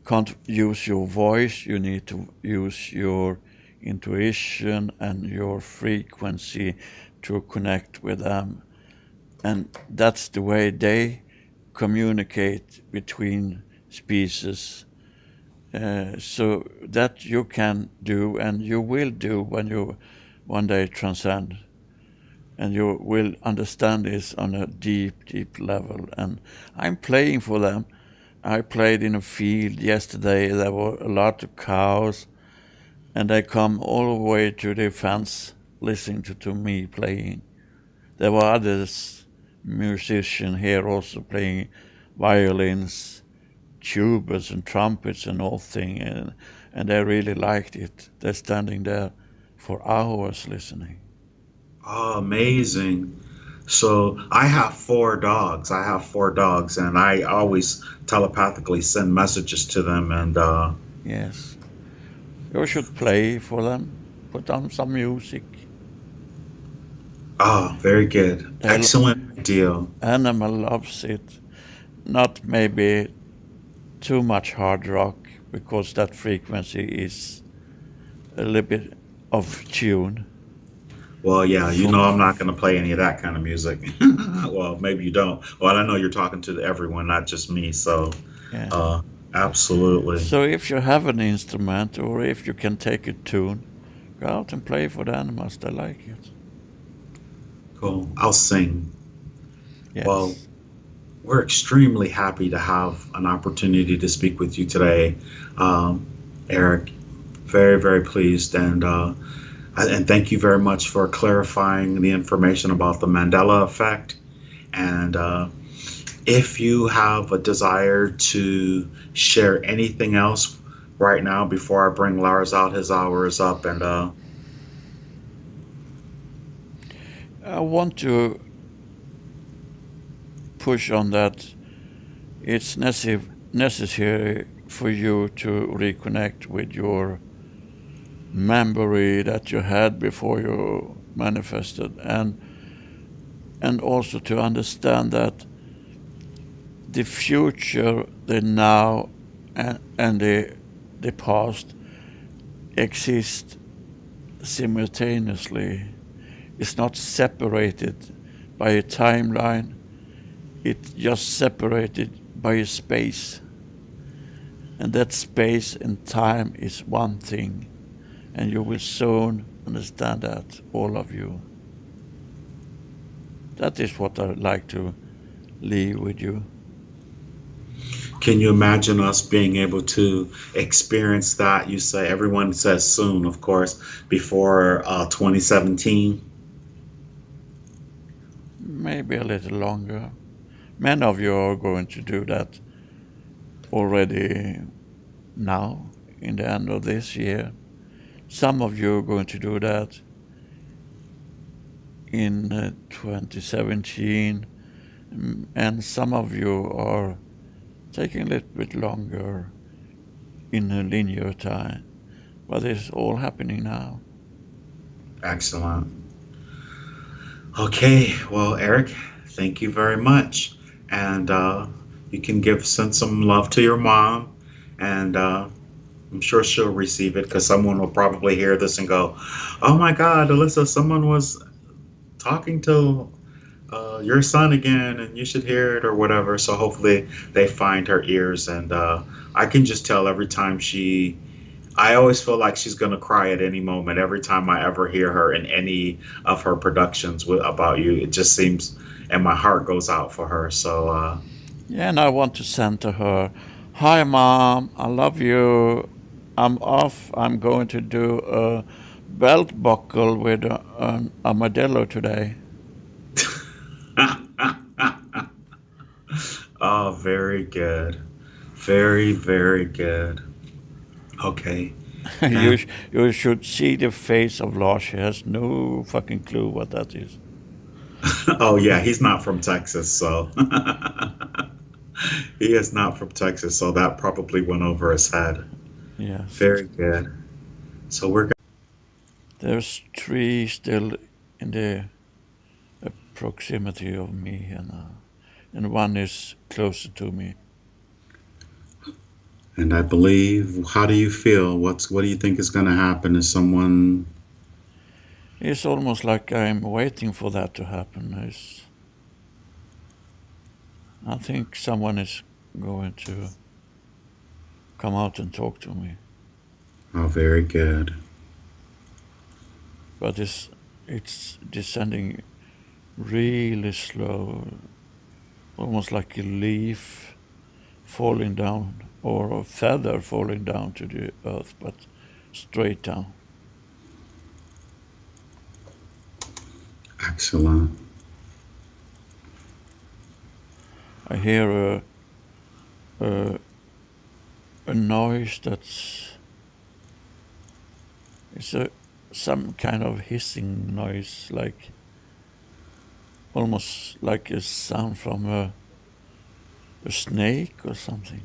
can't use your voice. You need to use your intuition and your frequency to connect with them, and that's the way they communicate between species. So that you can do and you will do when you one day transcend. And you will understand this on a deep, deep level. And I'm playing for them. I played in a field yesterday. There were a lot of cows, and they come all the way to the fence listening to me playing. There were others, musicians here also playing violins, tubas and trumpets and all thing, and they really liked it. They're standing there for hours listening.
Oh, amazing. So I have four dogs. I have four dogs, and I always telepathically send messages to them. And
Yes. You should play for them. Put on some music.
Ah, very good.
The
Excellent deal.
animal loves it. Not maybe too much hard rock because that frequency is a little bit of tune.
Well, yeah, you
For,
know I'm not going to play any of that kind of music. Well, maybe you don't. Well, I know you're talking to everyone, not just me. So,
yeah.
uh, absolutely.
So if you have an instrument or if you can take a tune, go out and play for the animals. They like it.
Cool. I'll sing. Well,
Yes.
we're extremely happy to have an opportunity to speak with you today, um, Eric. Very, very pleased, and thank you very much for clarifying the information about the Mandela effect. And if you have a desire to share anything else right now before I bring Lars out, his hour is up, and
I want to push on that. It's necessary for you to reconnect with your memory that you had before you manifested, and also to understand that the future, the now, and the past exist simultaneously. It's not separated by a timeline. It's just separated by a space. And that space and time is one thing. And you will soon understand that, all of you. That is what I'd like to leave with you.
can you imagine us being able to experience that? You say everyone says soon, of course, before 2017.
Maybe a little longer. Many of you are going to do that already now, in the end of this year. Some of you are going to do that in 2017, and some of you are taking a little bit longer in a linear time. But it's all happening now.
Excellent. Okay, well, Eric, thank you very much. And you can send some love to your mom, and I'm sure she'll receive it because someone will probably hear this and go, "Oh my God, Alyssa, someone was talking to your son again, and you should hear it or whatever." So hopefully they find her ears, and I can just tell every time I always feel like she's gonna cry at any moment. Every time I ever hear her in any of her productions about you, it just seems, and my heart goes out for her. So
Yeah, and I want to send to her, "Hi, Mom, I love you. I'm off. I'm going to do a belt buckle with an armadillo today."
oh, very good, very very good. Okay,
you,
and
you should see the face of Lars. He has no fucking clue what that is.
oh yeah, he's not from Texas, so he is not from Texas, so that probably went over his head.
Yes.
Very good. So we're
There's three still in the proximity of me, and one is closer to me.
And I believe, how do you feel? What do you think is going to happen? Is someone
It's almost like I'm waiting for that to happen. I think someone is going to come out and talk to me,
oh, very good.
but it's descending really slow, almost like a leaf falling down or a feather falling down to the earth, but straight down.
Excellent.
I hear a, a noise it's some kind of hissing noise, like almost like a sound from a snake or something.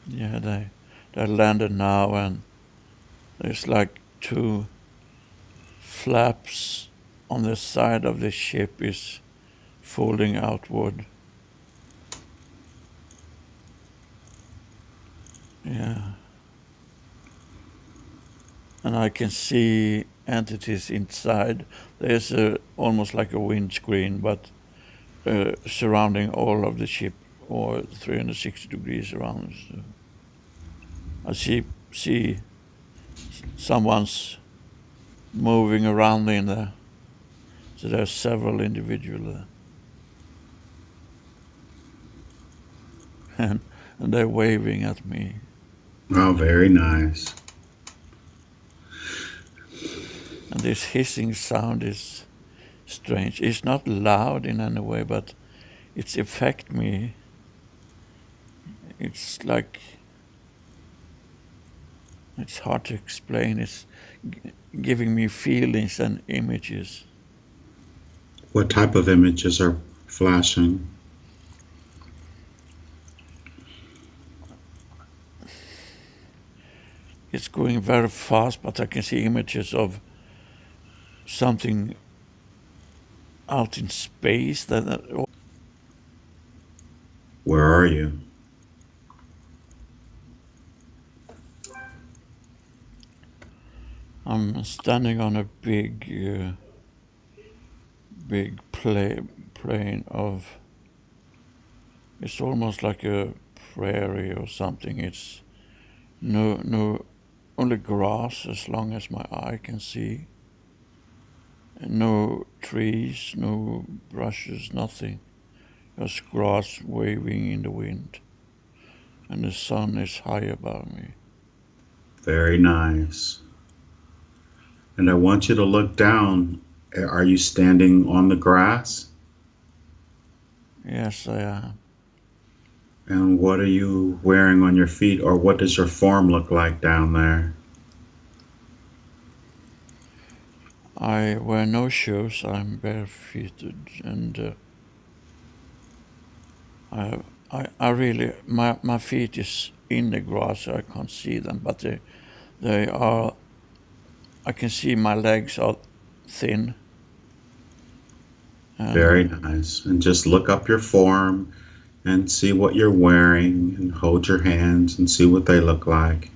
Yeah, they landed now, and there's like two flaps on the side of the ship is folding outward. Yeah. And I can see entities inside. There's almost like a windscreen, but surrounding all of the ship, or 360 degrees around. So I see someone's moving around in there. So there's several individuals there. And they're waving at me.
Oh, very nice.
And this hissing sound is strange. It's not loud in any way, but it's affect me. It's like, it's hard to explain. It's giving me feelings and images.
What type of images are flashing?
It's going very fast, but I can see images of something out in space.
Where are you?
I'm standing on a big plain of. It's almost like a prairie or something. It's no only grass as long as my eye can see. No trees, no brushes, nothing. Just grass waving in the wind. And the sun is high above me.
Very nice. And I want you to look down. Are you standing on the grass?
Yes, I am.
And what are you wearing on your feet, or what does your form look like down there?
I wear no shoes. I'm barefooted, and I really my feet is in the grass, so I can't see them, but they are. I can see my legs are thin.
Very
And
nice. And just look up your form and see what you're wearing and hold your hands and see what they look like.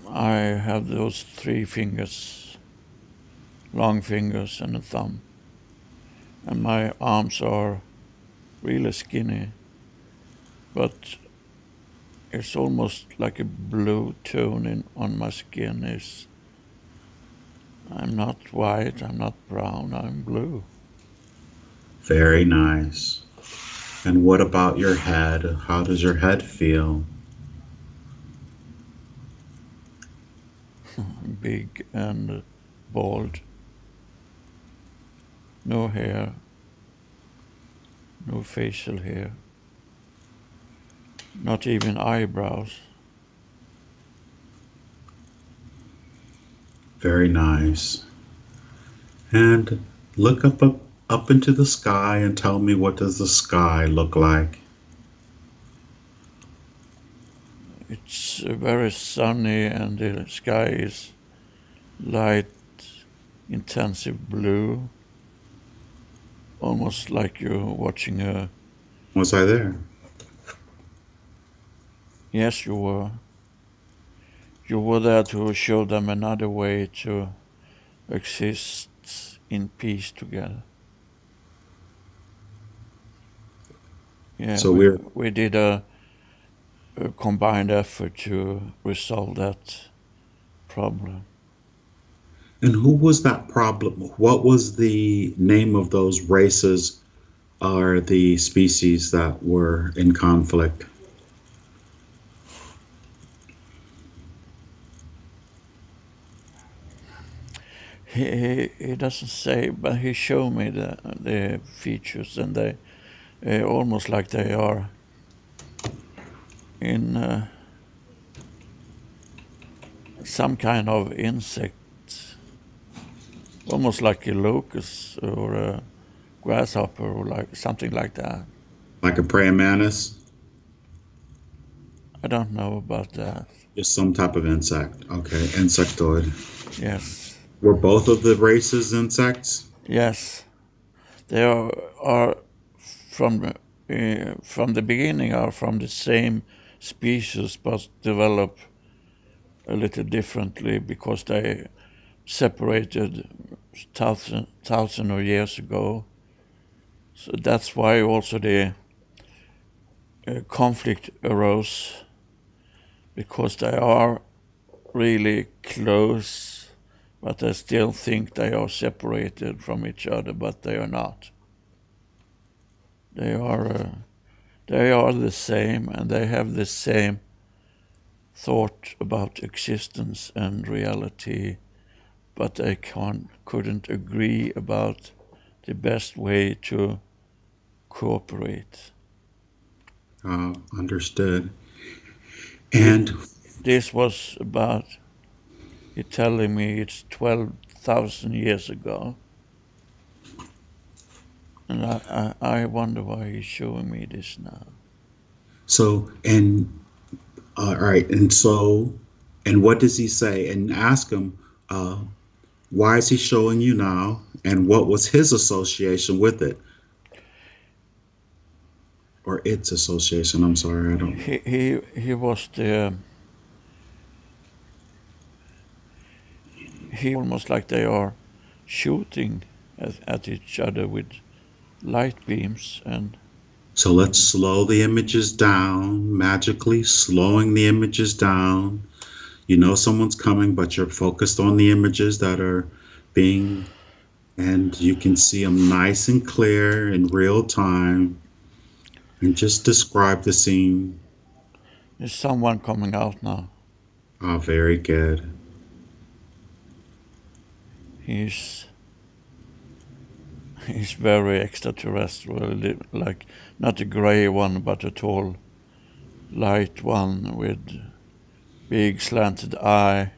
I have those 3 fingers, long fingers, and a thumb, and my arms are really skinny, but it's almost like a blue tone on my skin. I'm not white, I'm not brown, I'm blue.
Very nice. And what about your head? How does your head feel?
Big and bald. No hair, no facial hair, not even eyebrows.
Very nice. And look up into the sky and tell me, what does the sky look like?
It's very sunny, and the sky is light, intensive blue, almost like you're watching a.
Was I there?
Yes, you were. You were there to show them another way to exist in peace together. Yeah,
So we're
we did a combined effort to resolve that problem.
And who was that problem? What was the name of those races or the species that were in conflict?
He doesn't say, but he showed me the features, and they almost like they are in some kind of insect. almost like a locust or a grasshopper or like something like that.
Like a praying mantis?
I don't know about that.
Just some type of insect. Okay, insectoid.
Yes,
Were both of the races insects?
yes, they are from the beginning are from the same species, but develop a little differently because they separated thousand of years ago. So that's why also the conflict arose, because they are really close, but I still think they are separated from each other, but they are not. They are the same, and they have the same thought about existence and reality, but they couldn't agree about the best way to cooperate.
Understood.
This,
And
this was about, you're telling me it's 12,000 years ago. And I wonder why he's showing me this now.
so, and all right, and so, and what does he say? And ask him, why is he showing you now? And what was his association with it? Or its association? I'm sorry, I don't.
He was he almost like they are shooting at each other with light beams, and
So let's slow the images down, magically slowing the images down. You know someone's coming, but you're focused on the images that are being, and you can see them nice and clear in real time. And just describe the scene.
there's someone coming out now.
Ah, very good.
He's very extraterrestrial, like not a gray one, but a tall, light one with big slanted eye,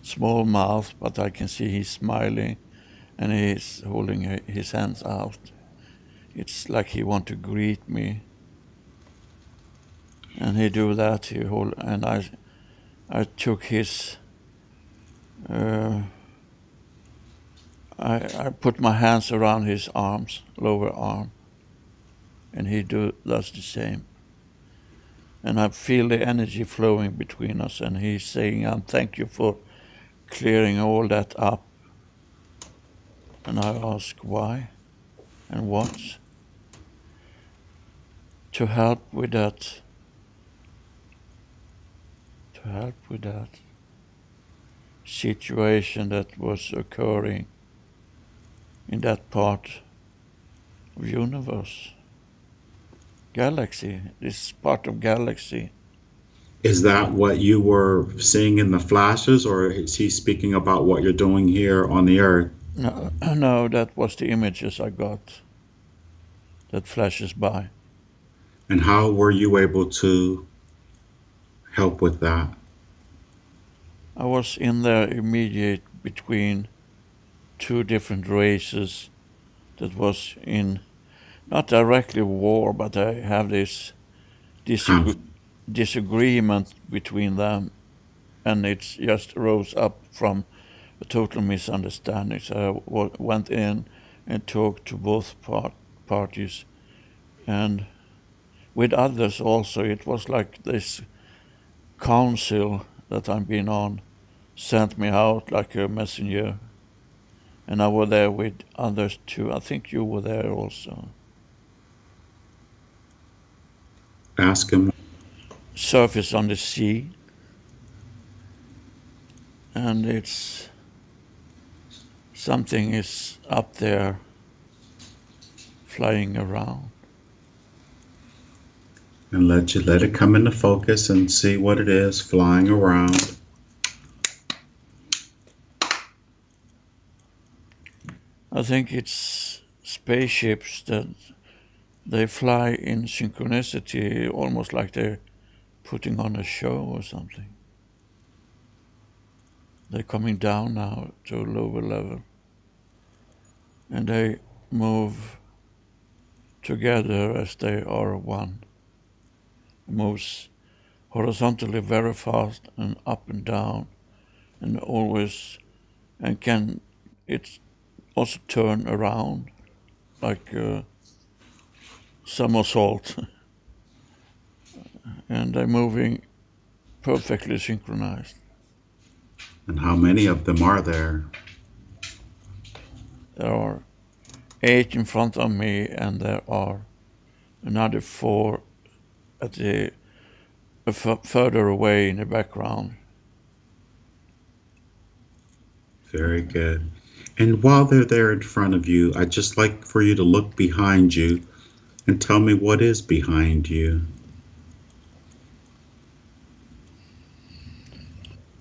small mouth, but I can see he's smiling, and he's holding his hands out. It's like he want to greet me, and he do that. And I took his. I put my hands around his arms, lower arm, and he does the same. And I feel the energy flowing between us, and he's saying, thank you for clearing all that up. And I ask why and what? To help with that. To help with that situation that was occurring in that part of universe. Galaxy, this part of galaxy.
Is that what you were seeing in the flashes, or is he speaking about what you're doing here on the earth?
No, that was the images I got that flashes by.
And how were you able to help with that?
I was in there immediate between two different races that was in, not directly war, but I have this
Conf-
disagreement between them, and it just rose up from a total misunderstanding. So I went in and talked to both parties, and with others also. It was like this council that I've been on sent me out like a messenger, and I was there with others too. I think you were there also.
Ask him.
Surface on the sea, and it's something is up there flying around.
And let it come into focus and see what it is flying around.
I think it's spaceships that they fly in synchronicity, almost like they're putting on a show or something. They're coming down now to a lower level. and they move together as they are one. It moves horizontally very fast and up and down, and always, and can it also turn around like a somersault, and they're moving perfectly synchronized.
And how many of them are there?
There are 8 in front of me, and there are another 4 at the further away in the background.
Very good. And while they're there in front of you, I'd just like for you to look behind you and tell me what is behind you.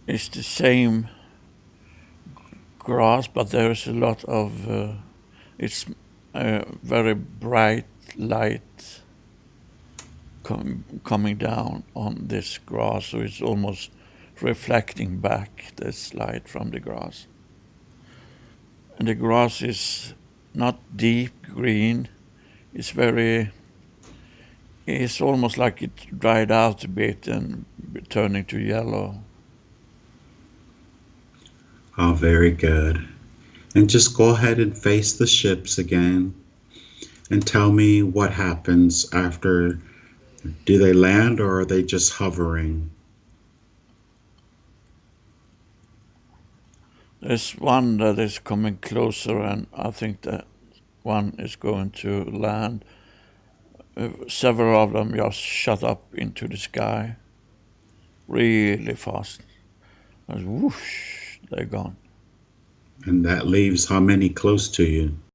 It's the same grass, but there's a lot of it's very bright light coming down on this grass, so it's almost reflecting back this light from the grass. And the grass is not deep green. It's almost like it dried out a bit and turning to yellow.
Oh, very good. And just go ahead and face the ships again and tell me what happens after. Do they land or are they just hovering?
There's one that is coming closer, and I think that one is going to land. Several of them just shot up into the sky really fast. And whoosh, they're gone.
And that leaves how many close to you?